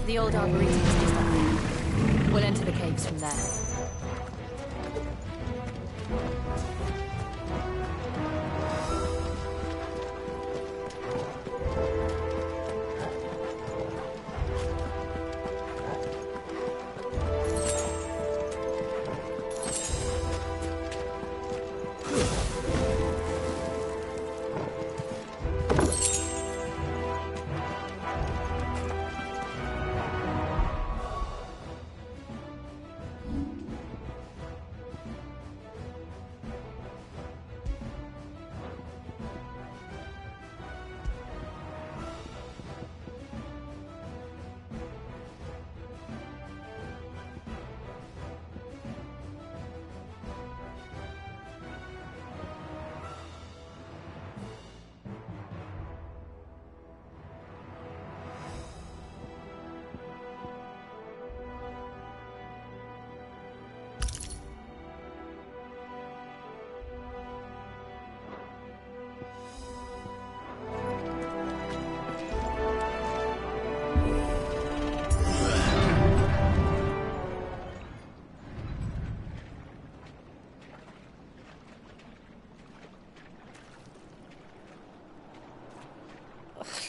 The old arboretum is just up there. We'll enter the caves from there.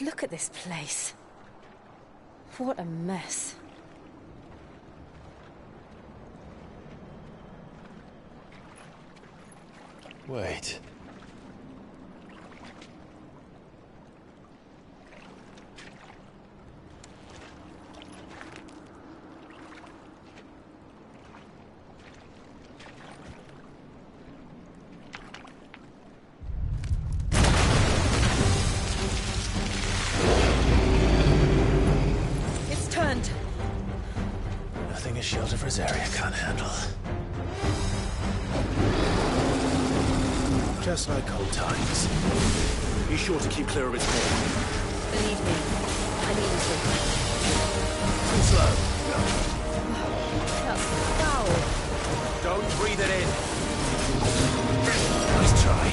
Look at this place. What a mess. Wait. this area can't handle. Just like old times. Be sure to keep clear of its core. Believe me, I mean to. Too slow. That's foul. Don't breathe it in. Nice try.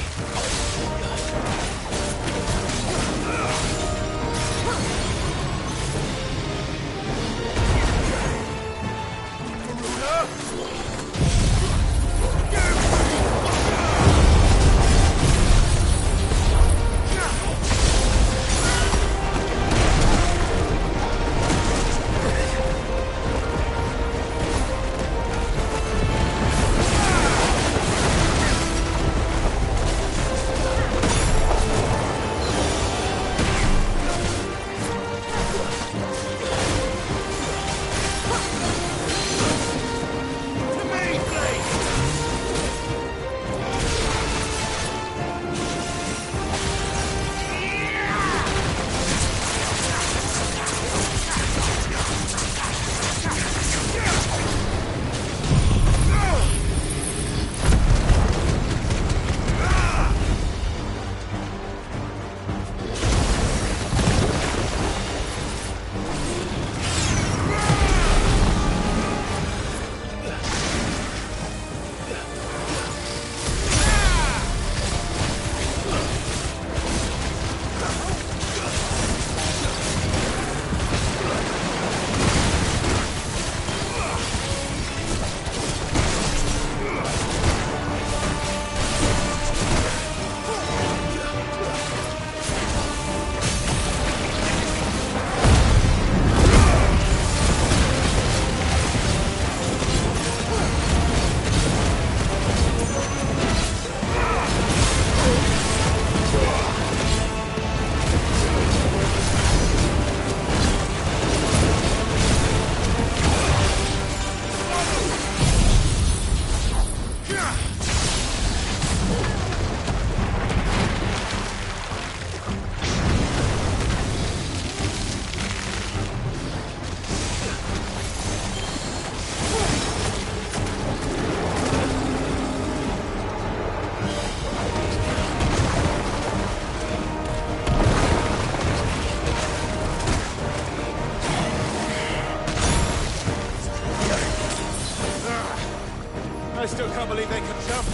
I still can't believe they can jump.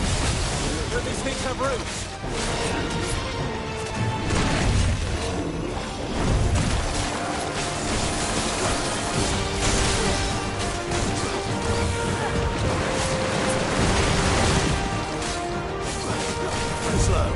But these things have roots. Too slow.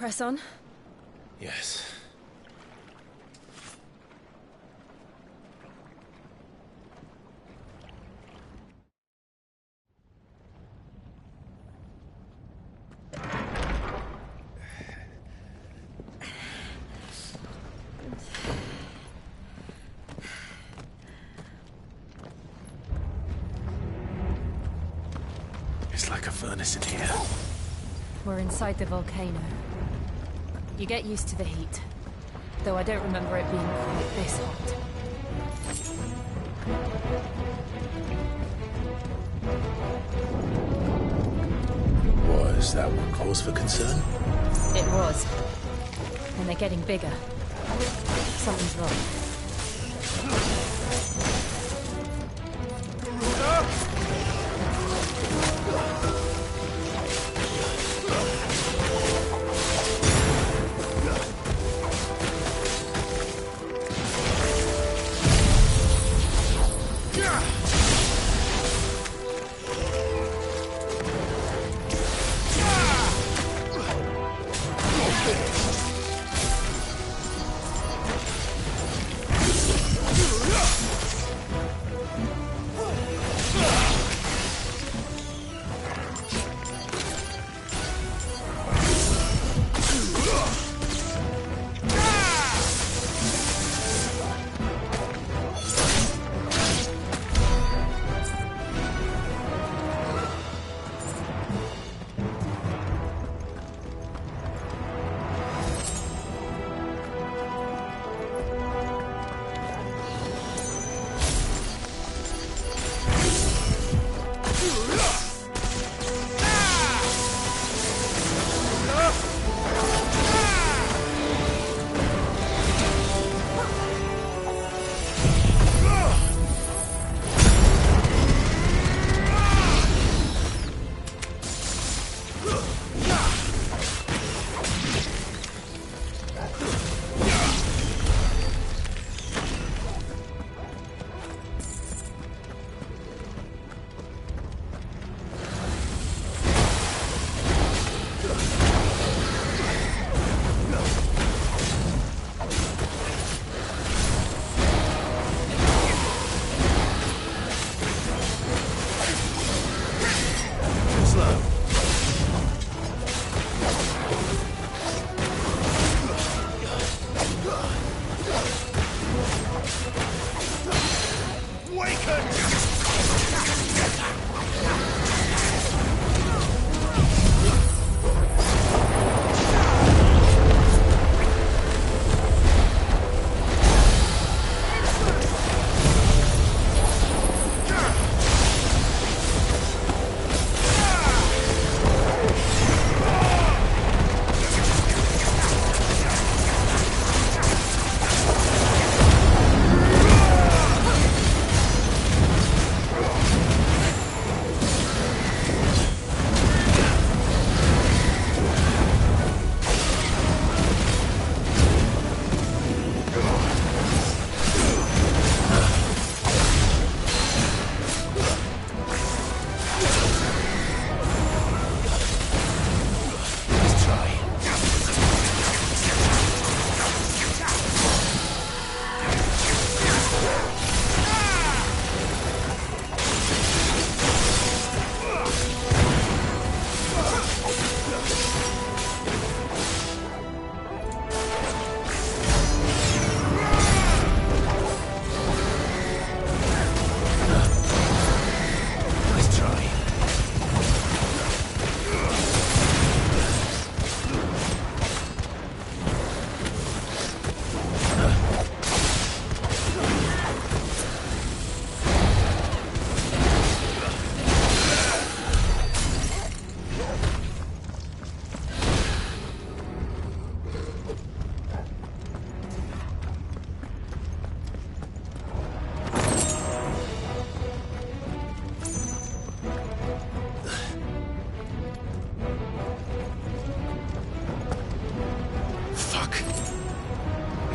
Press on. Yes. It's like a furnace in here. We're inside the volcano. You get used to the heat, though I don't remember it being quite this hot. Was that one cause for concern? It was. And they're getting bigger. Something's wrong.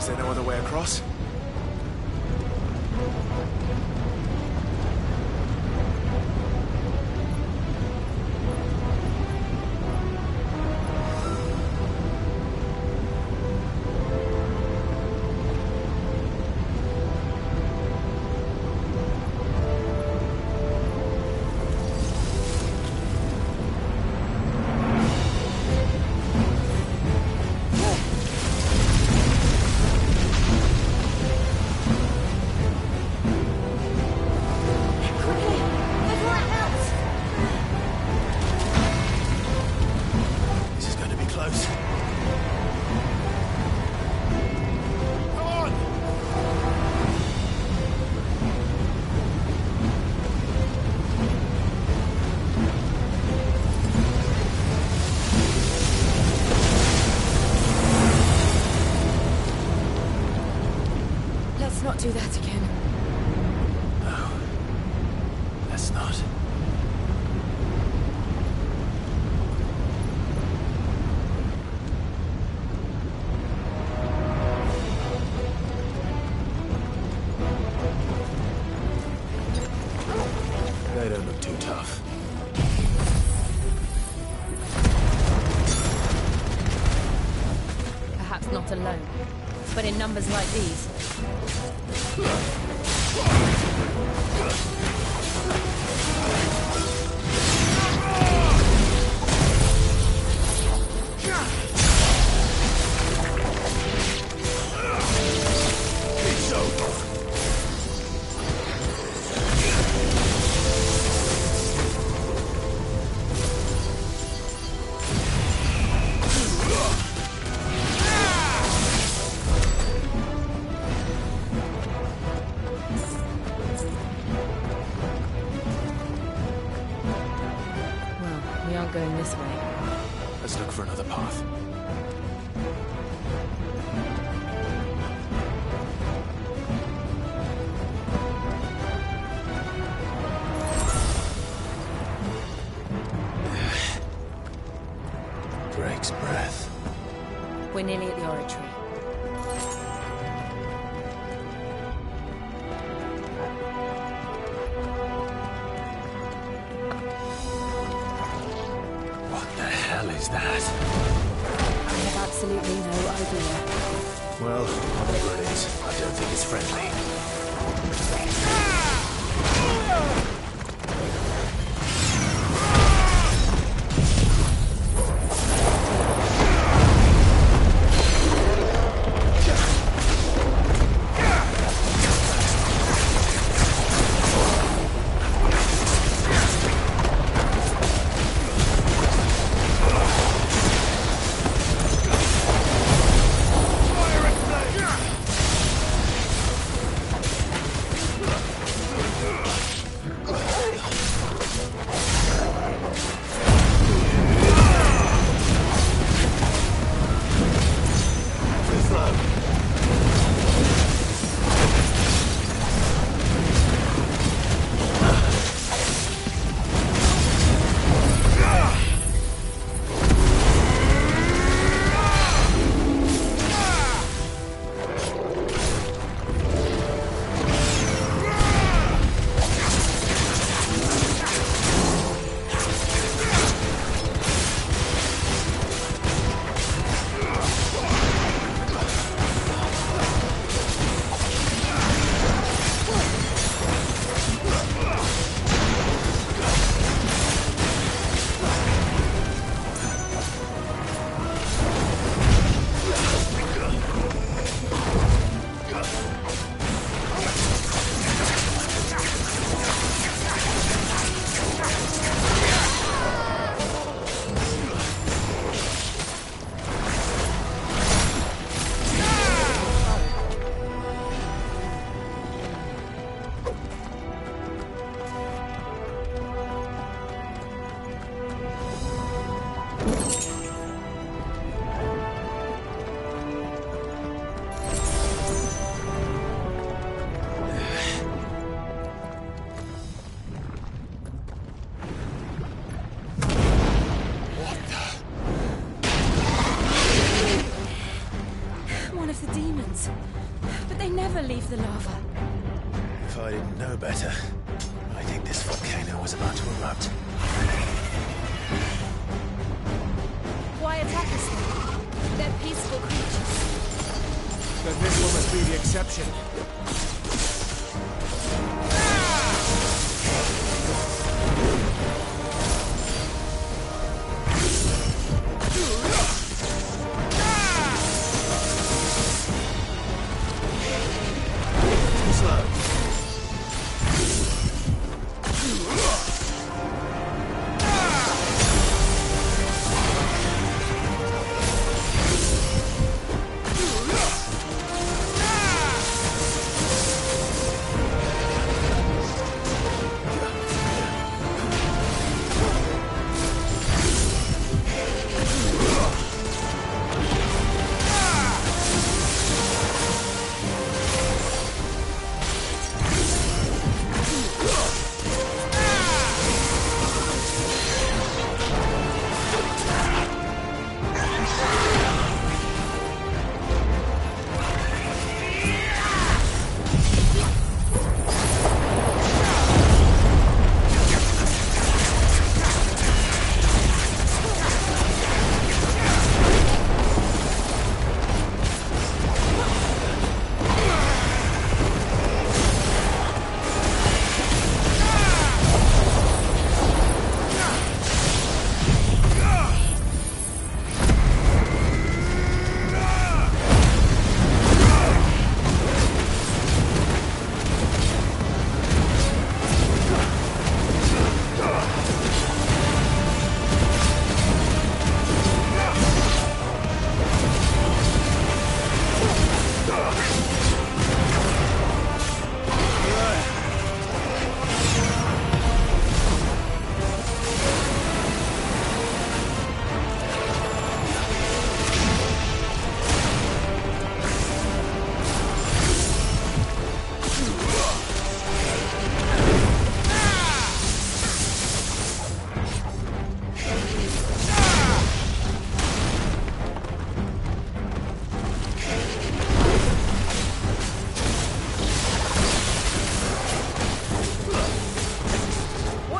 there no other way across? not do that again. No. Let's not. They don't look too tough. Perhaps not alone, but in numbers like these. It's over. Well, we aren't going this way. Let's look for another path. Drake's breath. We're nearly at the oratory. What the hell is that? I have absolutely no idea. Well, whatever it is, I don't think it's friendly. One of the demons. But they never leave the lava. If I didn't know better, I think this volcano was about to erupt. Why attack us then? They're peaceful creatures. Then this one must be the exception.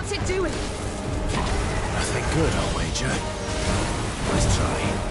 What's it doing? Nothing good, I'll wager. Let's try.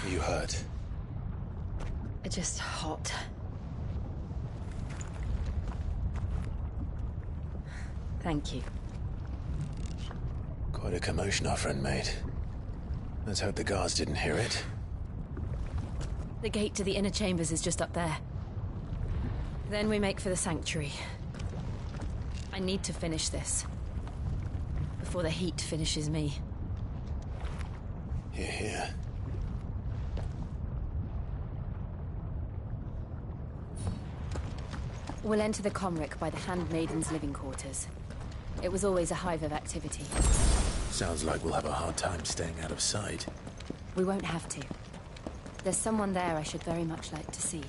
You hurt? Just hot. Thank you. Quite a commotion our friend made. Let's hope the guards didn't hear it. The gate to the inner chambers is just up there. Then we make for the sanctuary. I need to finish this. Before the heat finishes me. Hear, hear. We'll enter the Comric by the Handmaiden's living quarters. It was always a hive of activity. Sounds like we'll have a hard time staying out of sight. We won't have to. There's someone there I should very much like to see.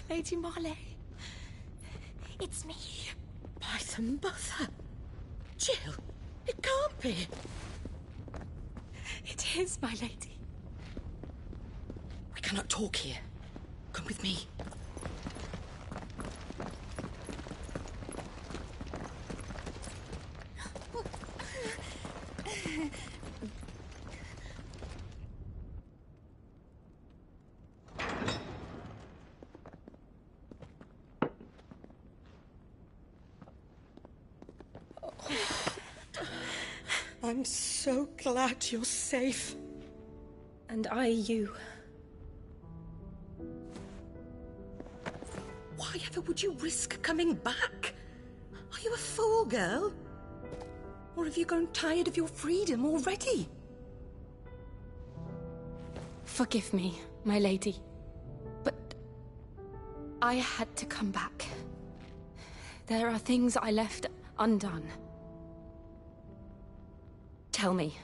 Lady Morley. It's me. By the mother. Jill, it can't be. It is, my lady. We cannot talk here. Come with me. I'm so glad you're safe. And I you. Why ever would you risk coming back? Are you a fool, girl? Or have you grown tired of your freedom already? Forgive me, my lady. But I had to come back. There are things I left undone. Tell me,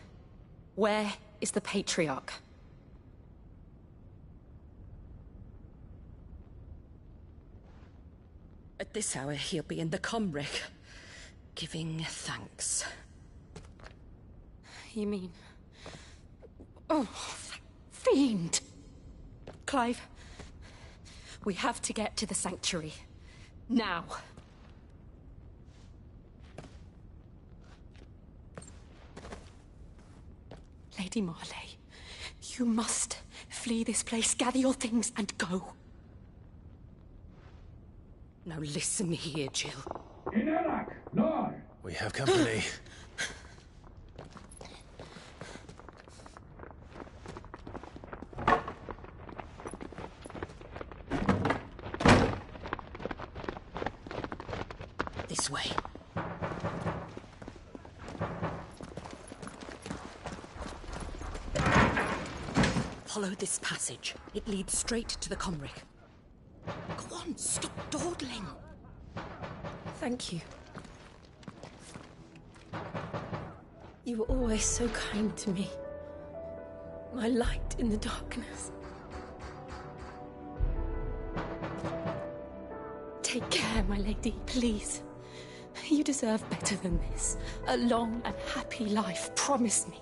where is the Patriarch? At this hour, he'll be in the Comric, giving thanks. You mean... Oh, fiend! Clive, we have to get to the sanctuary. Now. Lady Marley, you must flee this place, gather your things, and go. Now listen here, Jill. We have company. This way. Follow this passage. It leads straight to the Comric. Go on, stop dawdling. Thank you. You were always so kind to me. My light in the darkness. Take care, my lady, please. You deserve better than this. A long and happy life, promise me.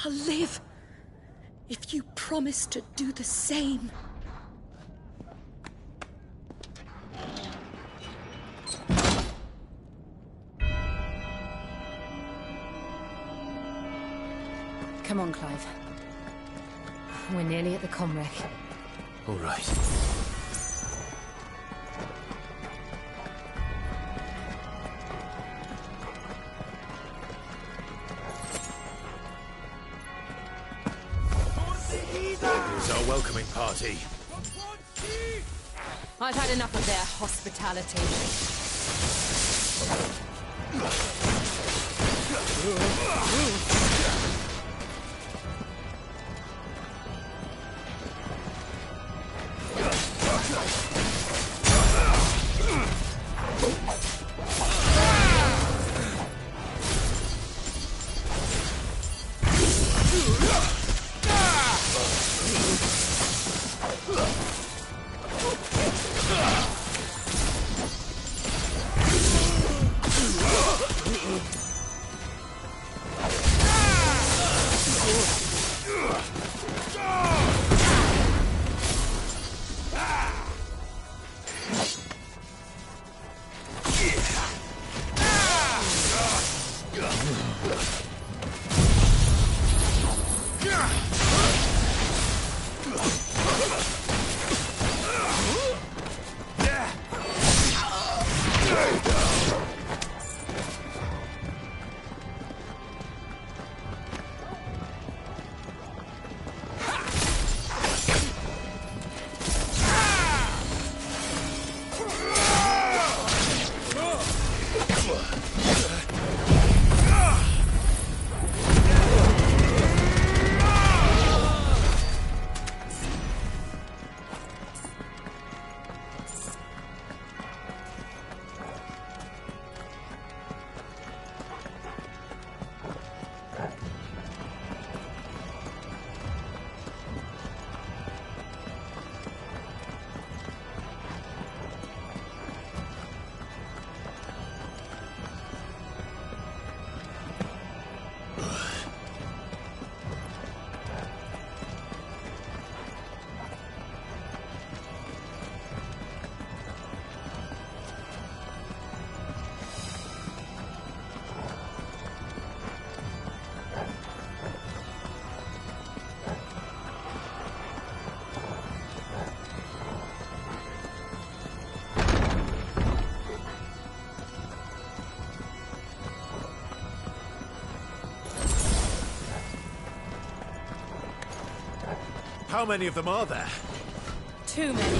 I'll live if you promise to do the same. Come on, Clive. We're nearly at the Comric. All right. Here's our welcoming party. I've had enough of their hospitality. How many of them are there? Too many.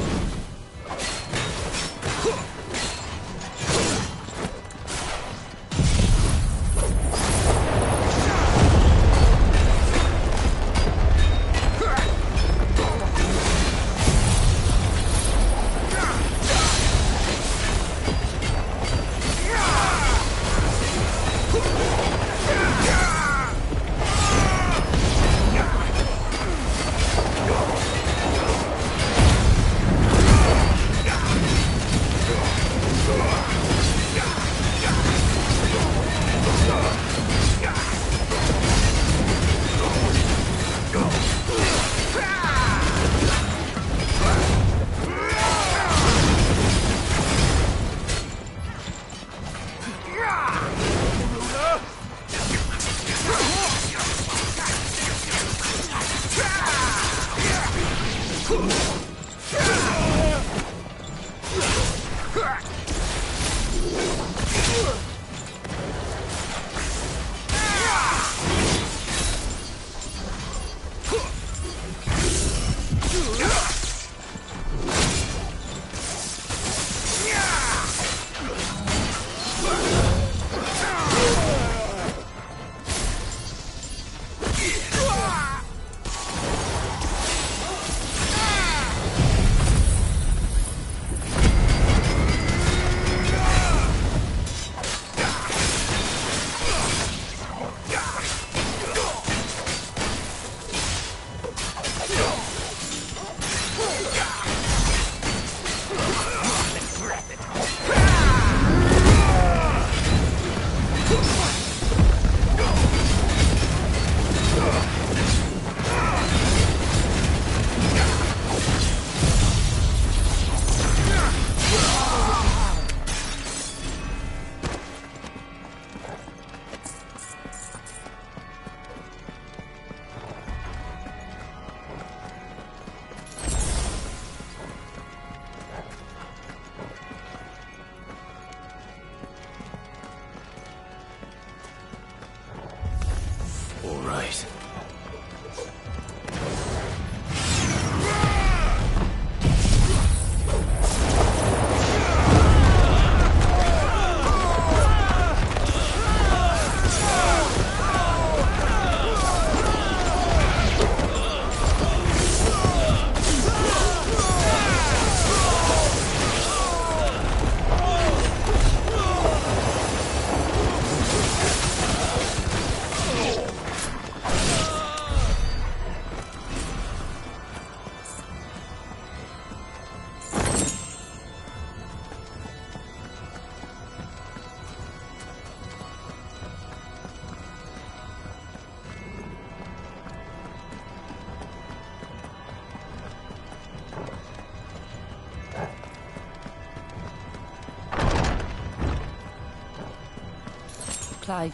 Clive,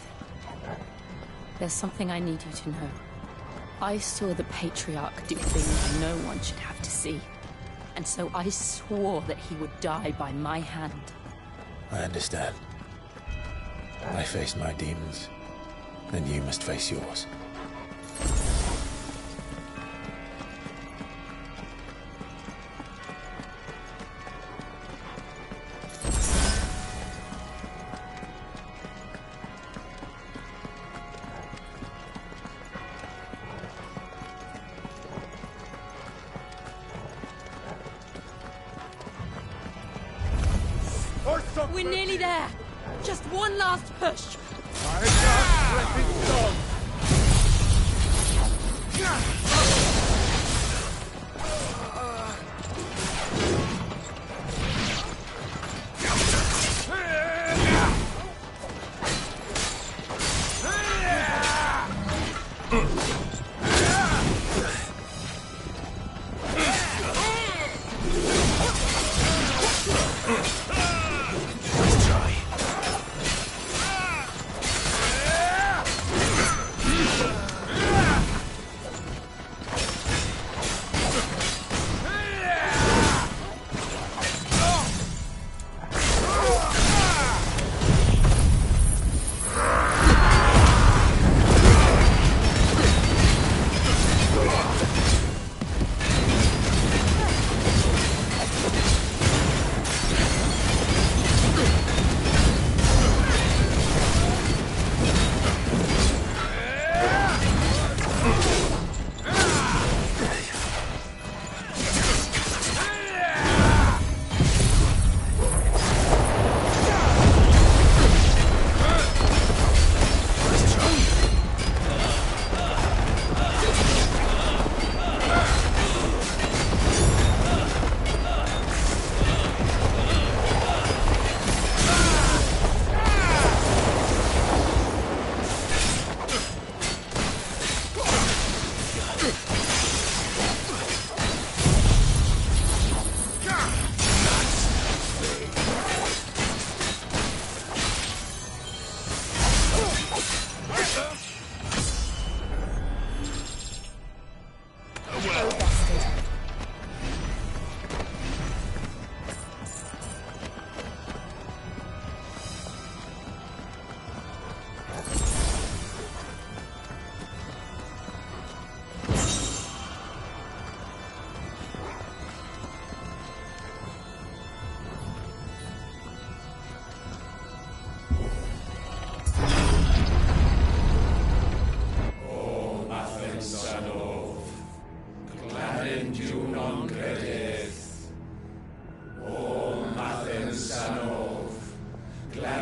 there's something I need you to know. I saw the Patriarch do things no one should have to see. And so I swore that he would die by my hand. I understand. I face my demons, and you must face yours. We're nearly there. Just one last push.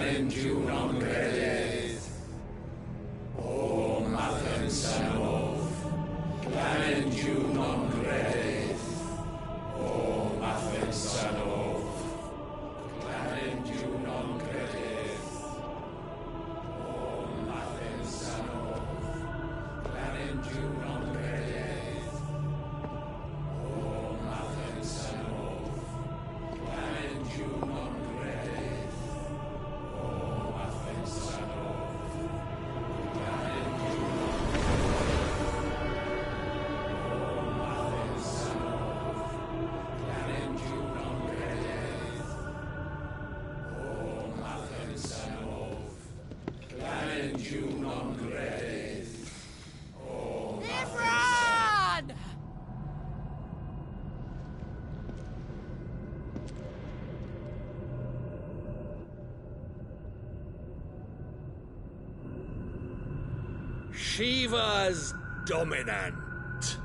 Glanendiw non gredydd. O Mathen Sanof. Glanendiw non gredydd. O Mathen Sanof. Glanendiw non gredydd. O Mathen Sanof. Glanendiw non gredydd. O Mathen Sanof. Glanendiw non gredydd. O Mathen Sanof. Glanendiw non gredydd. Imran! Shiva's dominant.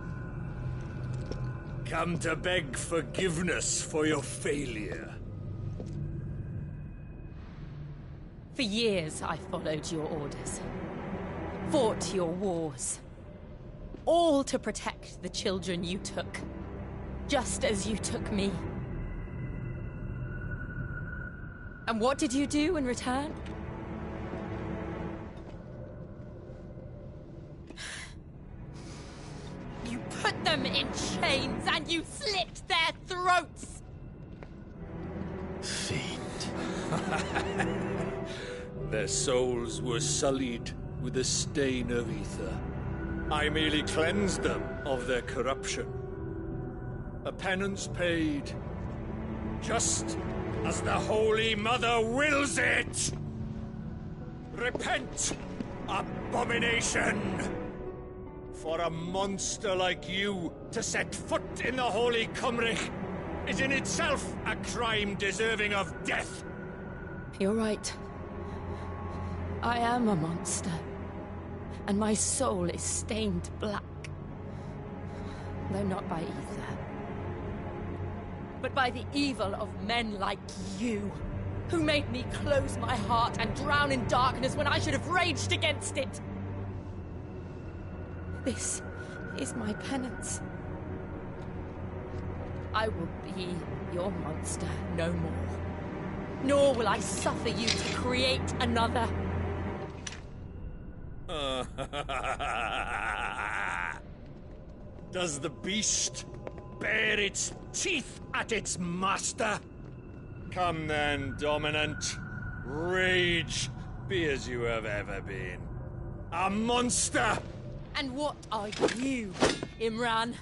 Come to beg forgiveness for your failure. For years I followed your orders, fought your wars, all to protect the children you took, just as you took me. And what did you do in return? You put them in chains and you slit their throats! Their souls were sullied with the stain of ether. I merely cleansed them of their corruption. A penance paid, just as the Holy Mother wills it! Repent, abomination! For a monster like you to set foot in the Holy Cymric is in itself a crime deserving of death. You're right. I am a monster, and my soul is stained black. Though not by ether, but by the evil of men like you, who made me close my heart and drown in darkness when I should have raged against it. This is my penance. I will be your monster no more. Nor will I suffer you to create another. Does the beast bare its teeth at its master? Come then, dominant. Rage, be as you have ever been. A monster! And what are you, Imran?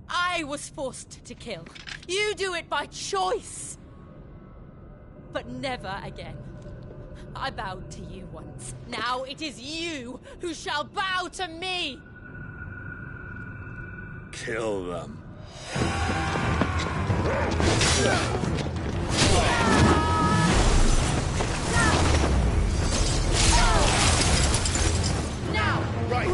I was forced to kill. You do it by choice. But never again. I bowed to you once. Now it is you who shall bow to me! Kill them. Now! Right!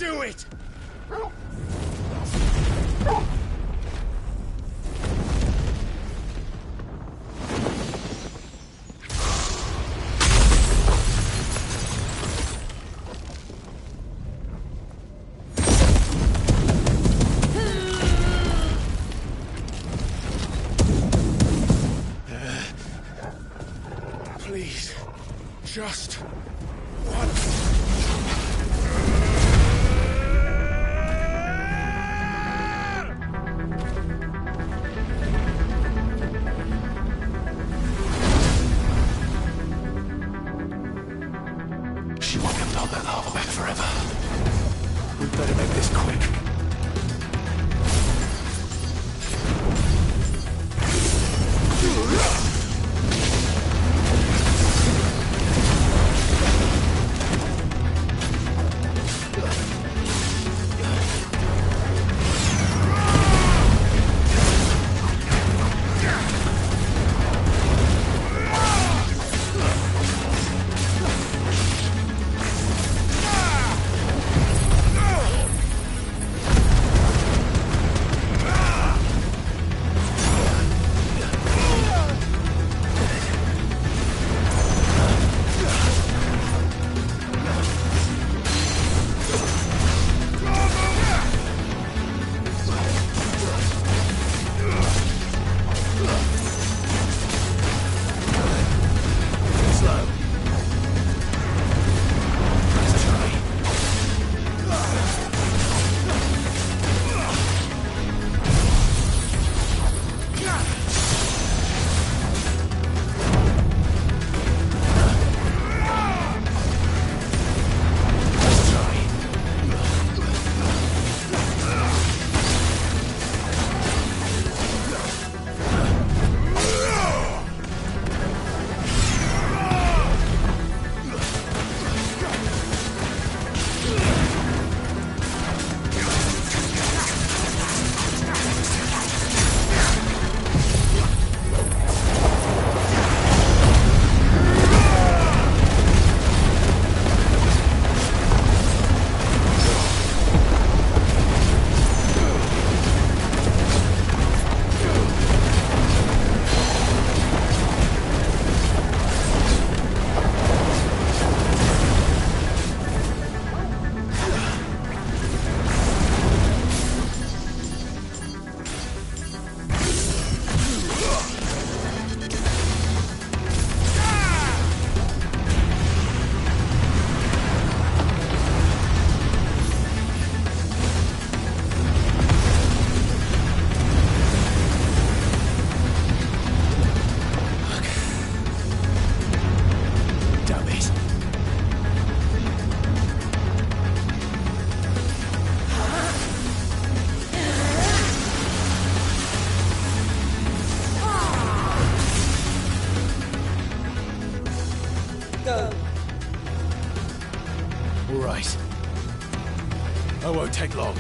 do it! Please, just one. She won't be able to hold that lava back forever. We better make this quick. All right. I won't take long.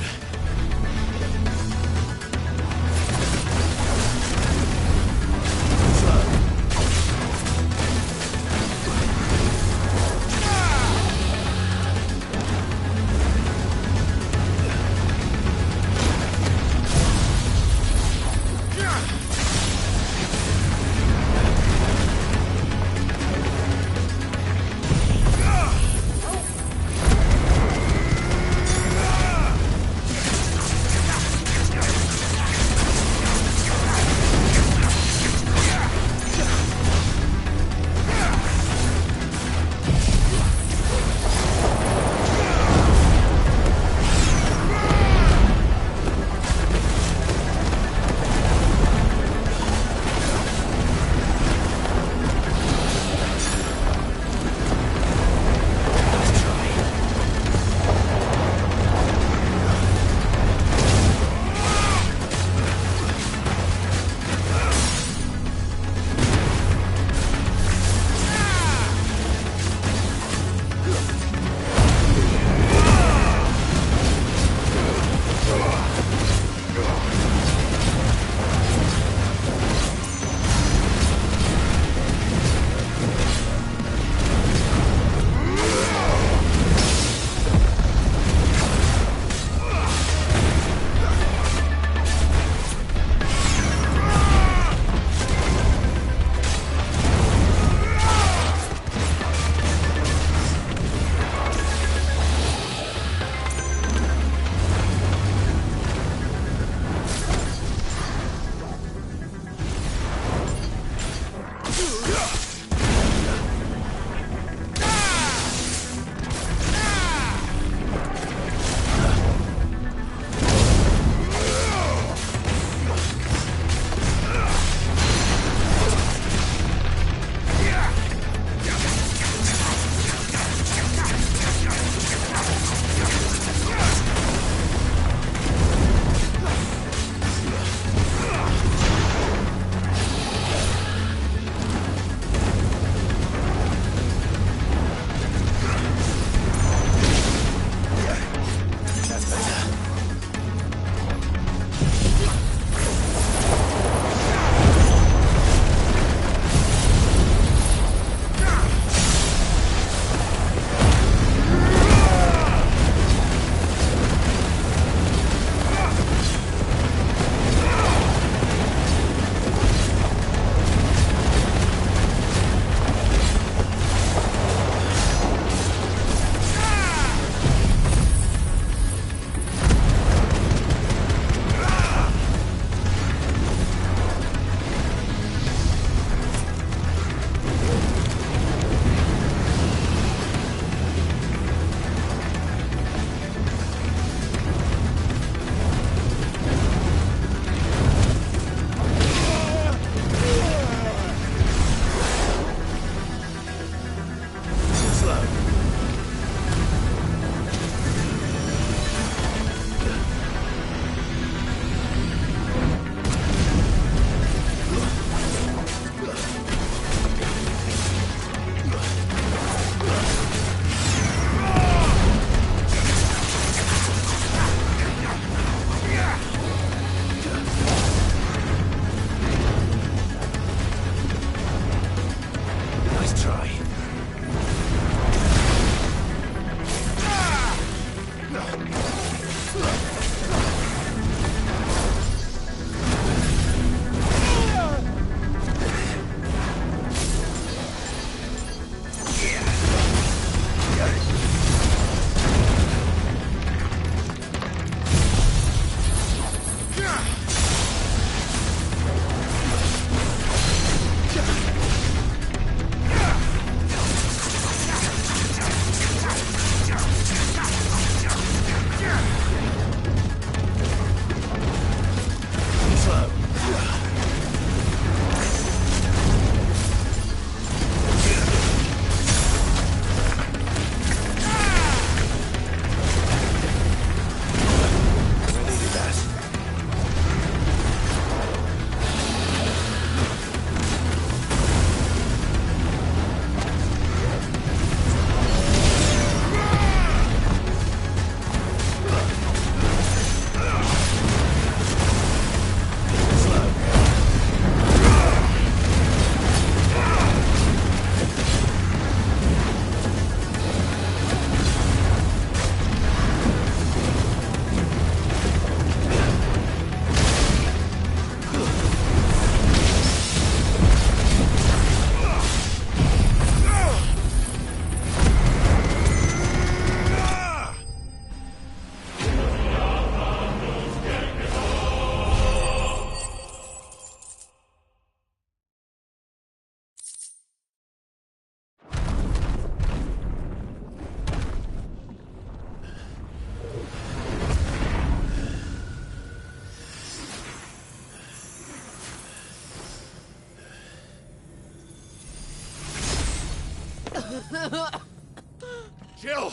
Jill!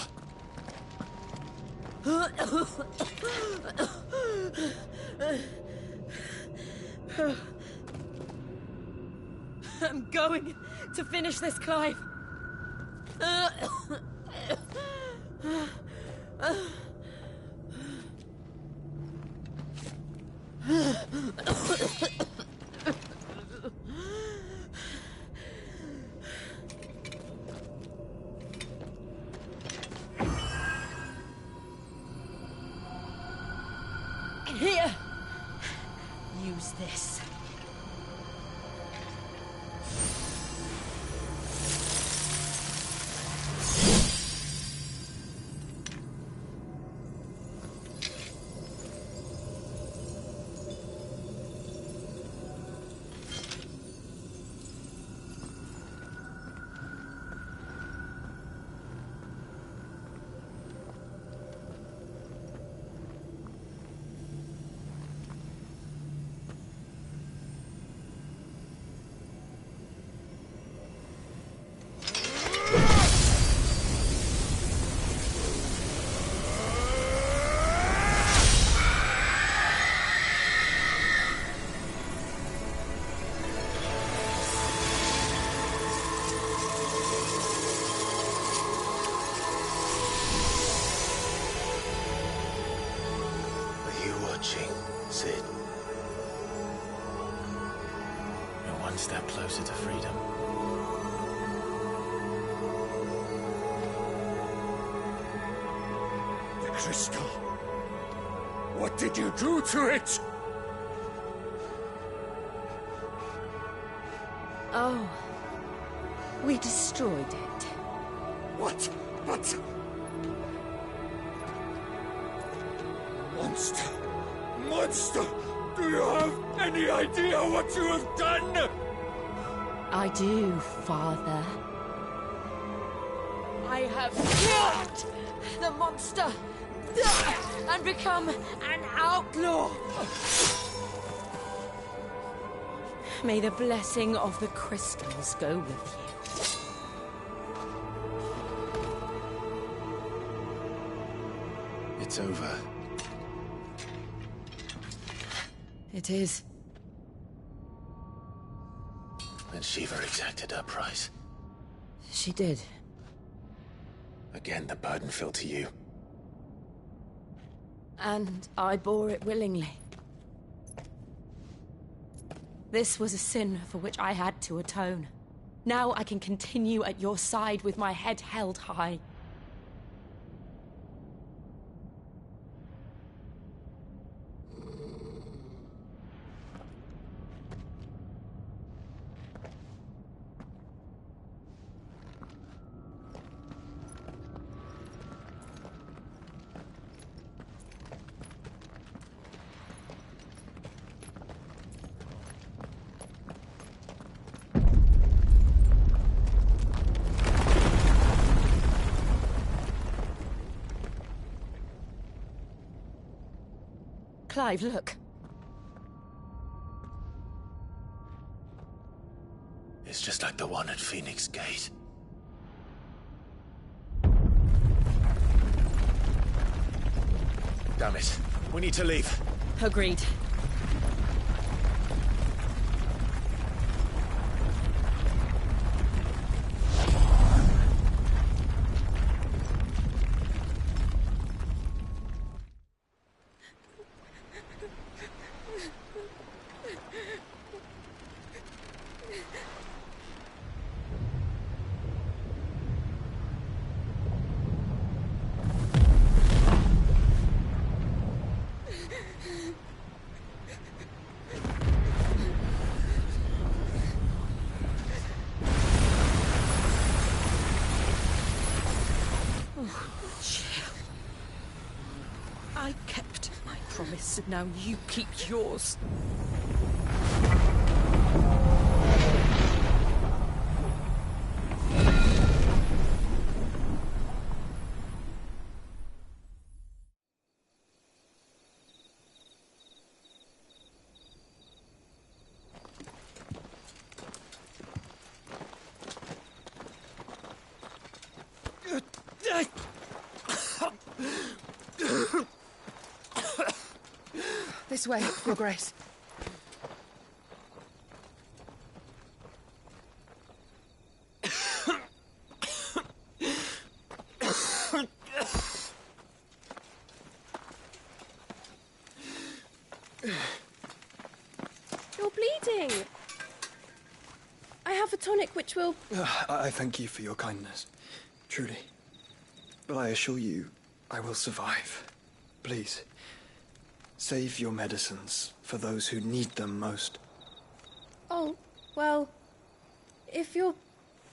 I'm going to finish this, Clive. Here. Use this. Sid. You're one step closer to freedom. The crystal. What did you do to it? Oh. We destroyed it. What? But... Monster! Monster! Do you have any idea what you have done? I do, Father. I have killed the monster and become an outlaw. May the blessing of the crystals go with you. It's over. It is. And Shiva exacted her price. She did. Again, the burden fell to you. And I bore it willingly. This was a sin for which I had to atone. Now I can continue at your side with my head held high. Clive, look. It's just like the one at Phoenix Gate. Damn it. We need to leave. Agreed. I kept my promise, now you keep yours. This way, Your Grace. You're bleeding. I have a tonic which will... I thank you for your kindness, truly. But I assure you, I will survive. Please, save your medicines for those who need them most. Oh, well, if you're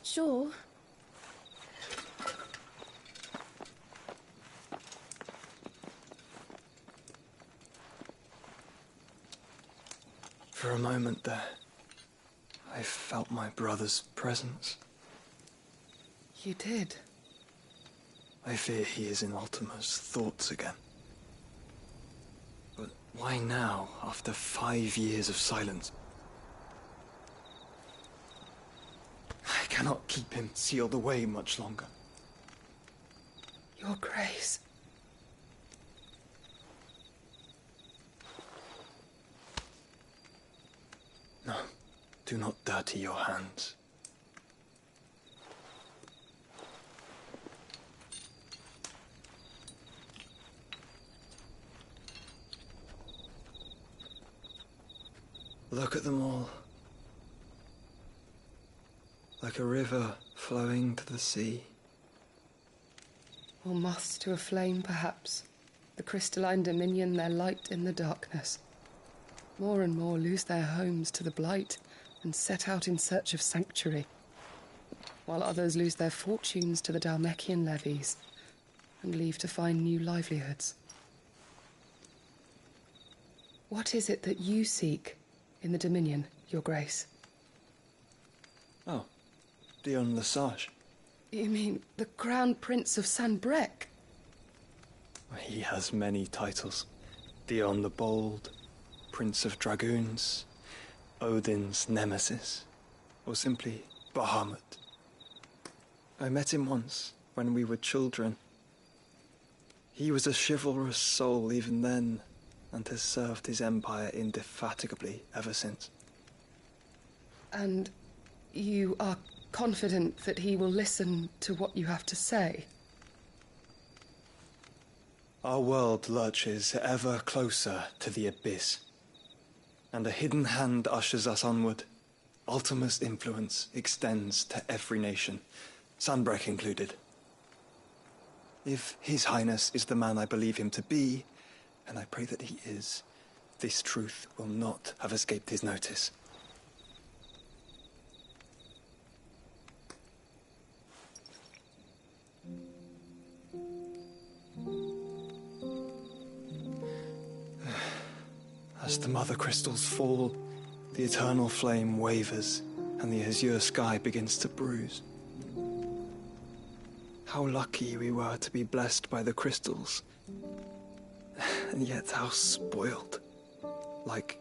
sure... For a moment there, I felt my brother's presence. You did? I fear he is in Ultima's thoughts again. But why now, after 5 years of silence? I cannot keep him sealed away much longer. Your Grace. No, do not dirty your hands. Look at them all. Like a river flowing to the sea. Or moths to a flame, perhaps. The crystalline dominion, their light in the darkness. More and more lose their homes to the blight and set out in search of sanctuary, while others lose their fortunes to the Dhalmekian levies and leave to find new livelihoods. What is it that you seek in the Dominion, Your Grace? Oh, Dion Lesage. You mean the Crown Prince of Sanbreque? He has many titles. Dion the Bold, Prince of Dragoons, Odin's Nemesis, or simply Bahamut. I met him once, when we were children. He was a chivalrous soul even then, and has served his empire indefatigably ever since. And you are confident that he will listen to what you have to say? Our world lurches ever closer to the abyss, and a hidden hand ushers us onward. Ultima's influence extends to every nation, Sanbreque included. If His Highness is the man I believe him to be, and I pray that he is, this truth will not have escaped his notice. As the mother crystals fall, the eternal flame wavers, and the azure sky begins to bruise. How lucky we were to be blessed by the crystals, and yet how spoiled. Like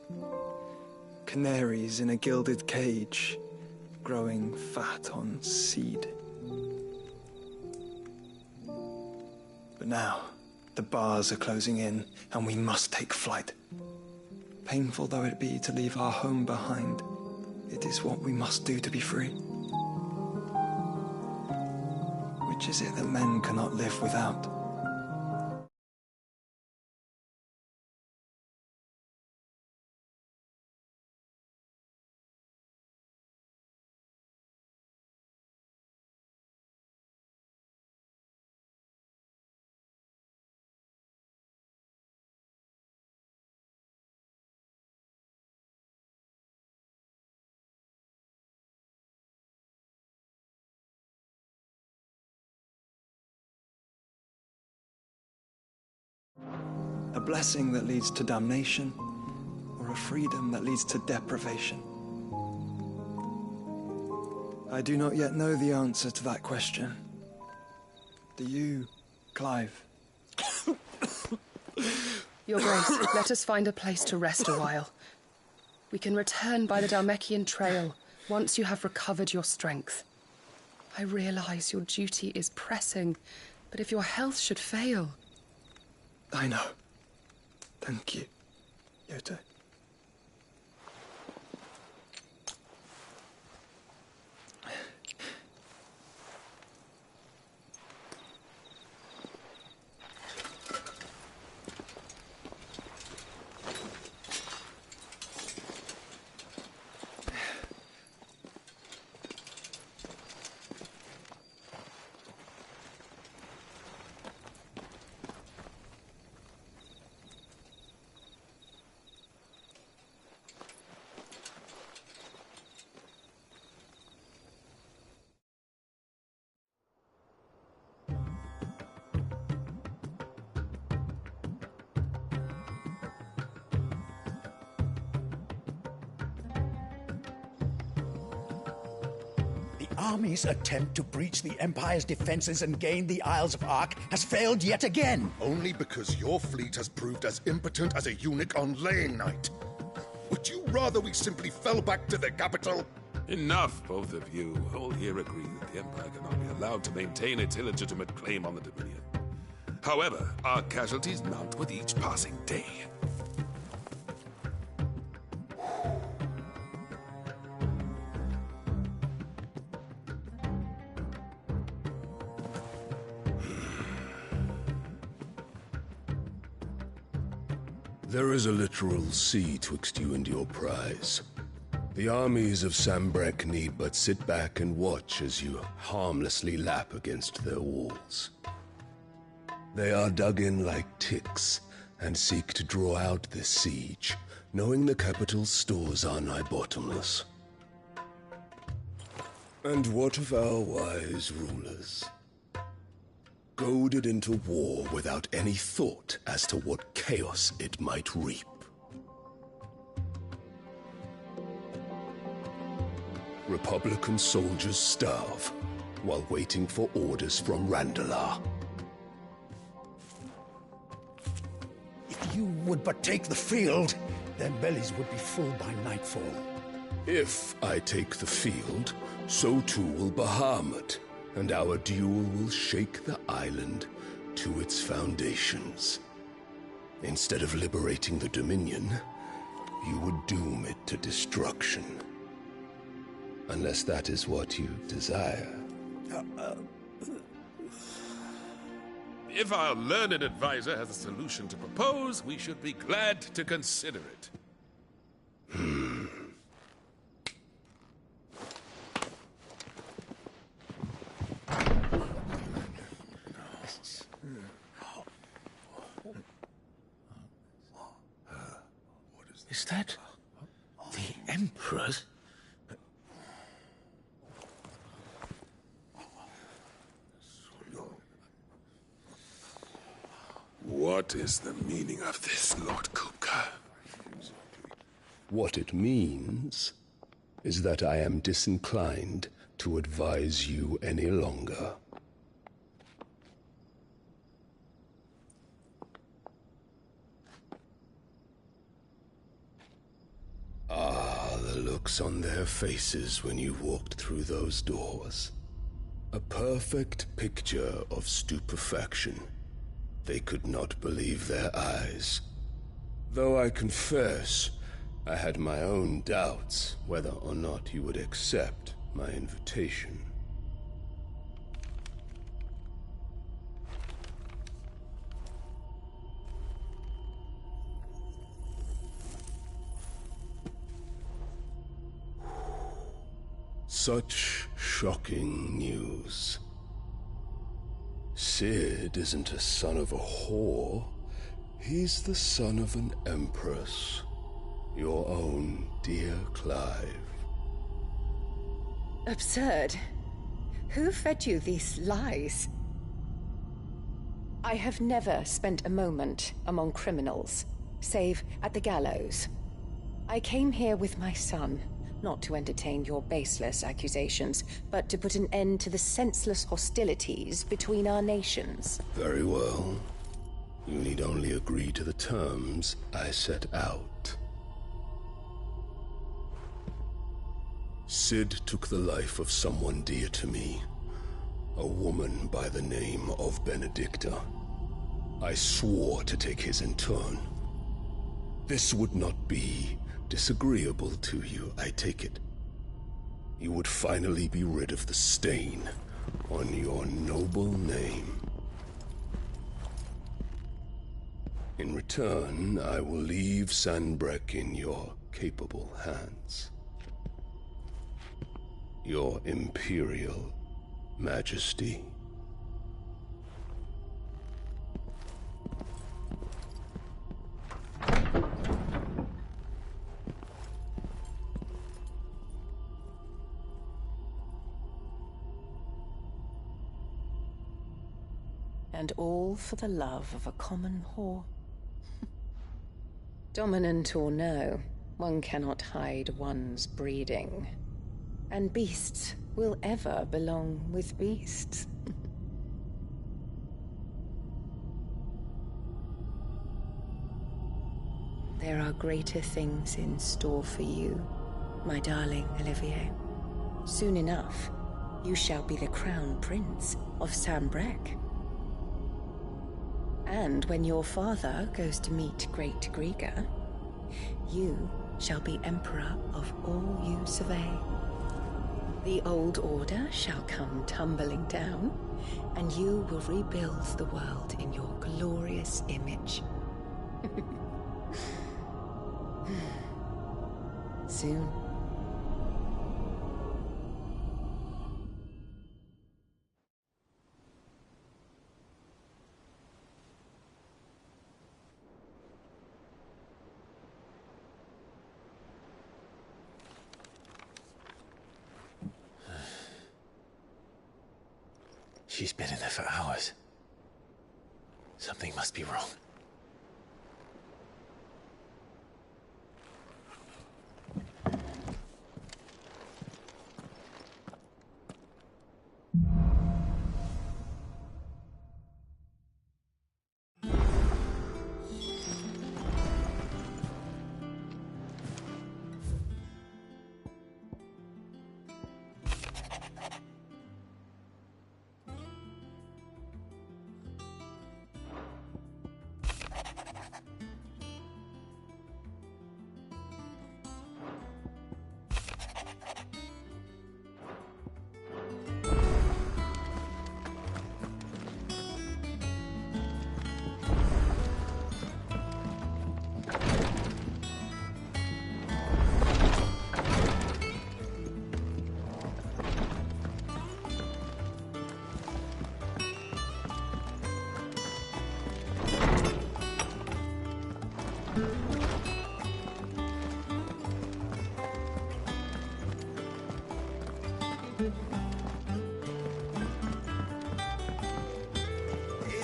canaries in a gilded cage, growing fat on seed. But now, the bars are closing in, and we must take flight. Painful though it be to leave our home behind, it is what we must do to be free. Which is it that men cannot live without? A blessing that leads to damnation, or a freedom that leads to deprivation? I do not yet know the answer to that question. Do you, Clive? Your Grace, let us find a place to rest a while. We can return by the Dhalmekian trail once you have recovered your strength. I realize your duty is pressing, but if your health should fail... I know. Thank you. Yote. Army's attempt to breach the Empire's defenses and gain the Isles of Ark has failed yet again. Only because your fleet has proved as impotent as a eunuch on laying night. Would you rather we simply fell back to the capital? Enough, both of you. All here agree that the Empire cannot be allowed to maintain its illegitimate claim on the Dominion. However, our casualties mount with each passing day. There is a literal sea twixt you and your prize. The armies of Sambrek need but sit back and watch as you harmlessly lap against their walls. They are dug in like ticks and seek to draw out this siege, knowing the capital's stores are nigh bottomless. And what of our wise rulers? Goaded into war without any thought as to what chaos it might reap. Republican soldiers starve while waiting for orders from Randalar. If you would but take the field, their bellies would be full by nightfall. If I take the field, so too will Bahamut, and our duel will shake the island to its foundations. Instead of liberating the Dominion, you would doom it to destruction. Unless that is what you desire. If our learned advisor has a solution to propose, we should be glad to consider it. Is that the Emperor's? What is the meaning of this, Lord Kupka? What it means is that I am disinclined to advise you any longer. Ah, the looks on their faces when you walked through those doors. A perfect picture of stupefaction. They could not believe their eyes. Though I confess, I had my own doubts whether or not you would accept my invitation. Such shocking news. Sid isn't a son of a whore. He's the son of an empress. Your own dear Clive. Absurd. Who fed you these lies? I have never spent a moment among criminals, save at the gallows. I came here with my son, not to entertain your baseless accusations, but to put an end to the senseless hostilities between our nations. Very well. You need only agree to the terms I set out. Sid took the life of someone dear to me, a woman by the name of Benedicta. I swore to take his in turn. This would not be disagreeable to you, I take it. You would finally be rid of the stain on your noble name. In return, I will leave Sanbreque in your capable hands. Your Imperial Majesty. And all for the love of a common whore. Dominant or no, one cannot hide one's breeding. And beasts will ever belong with beasts. There are greater things in store for you, my darling Olivier. Soon enough, you shall be the crown prince of Sanbreque. And when your father goes to meet Great Grieger, you shall be emperor of all you survey. The old order shall come tumbling down, and you will rebuild the world in your glorious image. Soon. She's been in there for hours. Something must be wrong.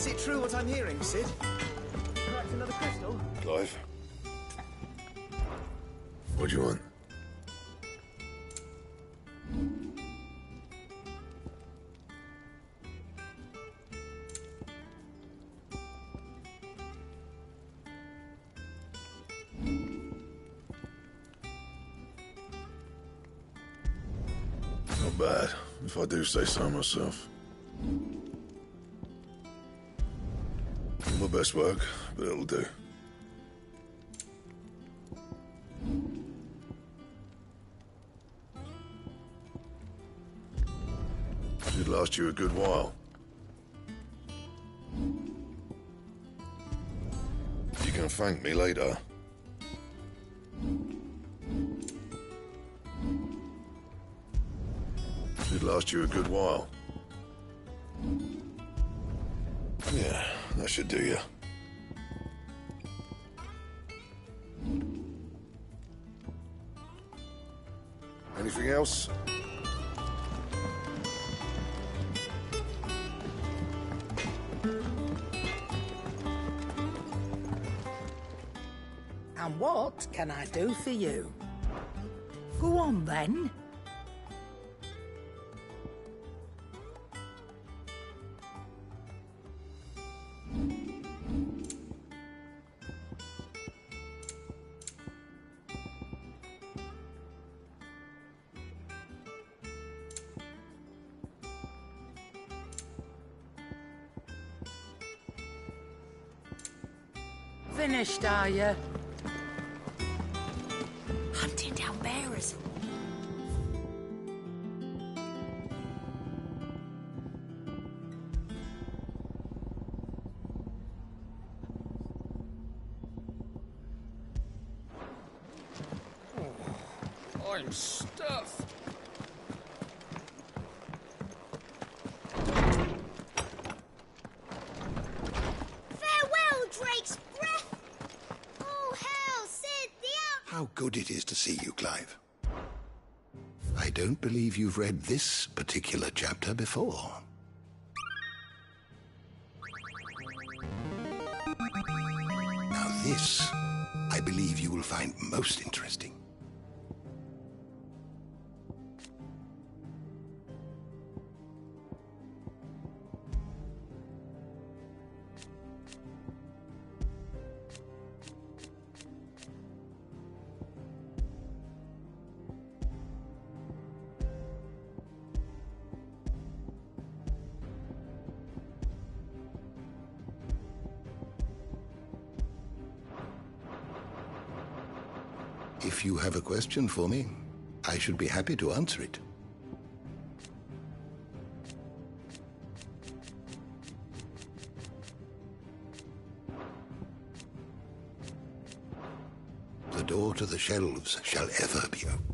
Is it true what I'm hearing, Sid? Cracked another crystal? Clive? What do you want? Not bad, if I do say so myself. Not my best work, but it'll do. Should last you a good while. You can thank me later. Should last you a good while. Yeah, that should do you. Anything else? And what can I do for you? Go on, then. Finished, are you? yours. I'm stuffed. Farewell, Drake's breath! Oh, hell, Cynthia! How good it is to see you, Clive. I don't believe you've read this particular chapter before. Now this, I believe you will find most interesting. If you have a question for me, I should be happy to answer it. The door to the shelves shall ever be open.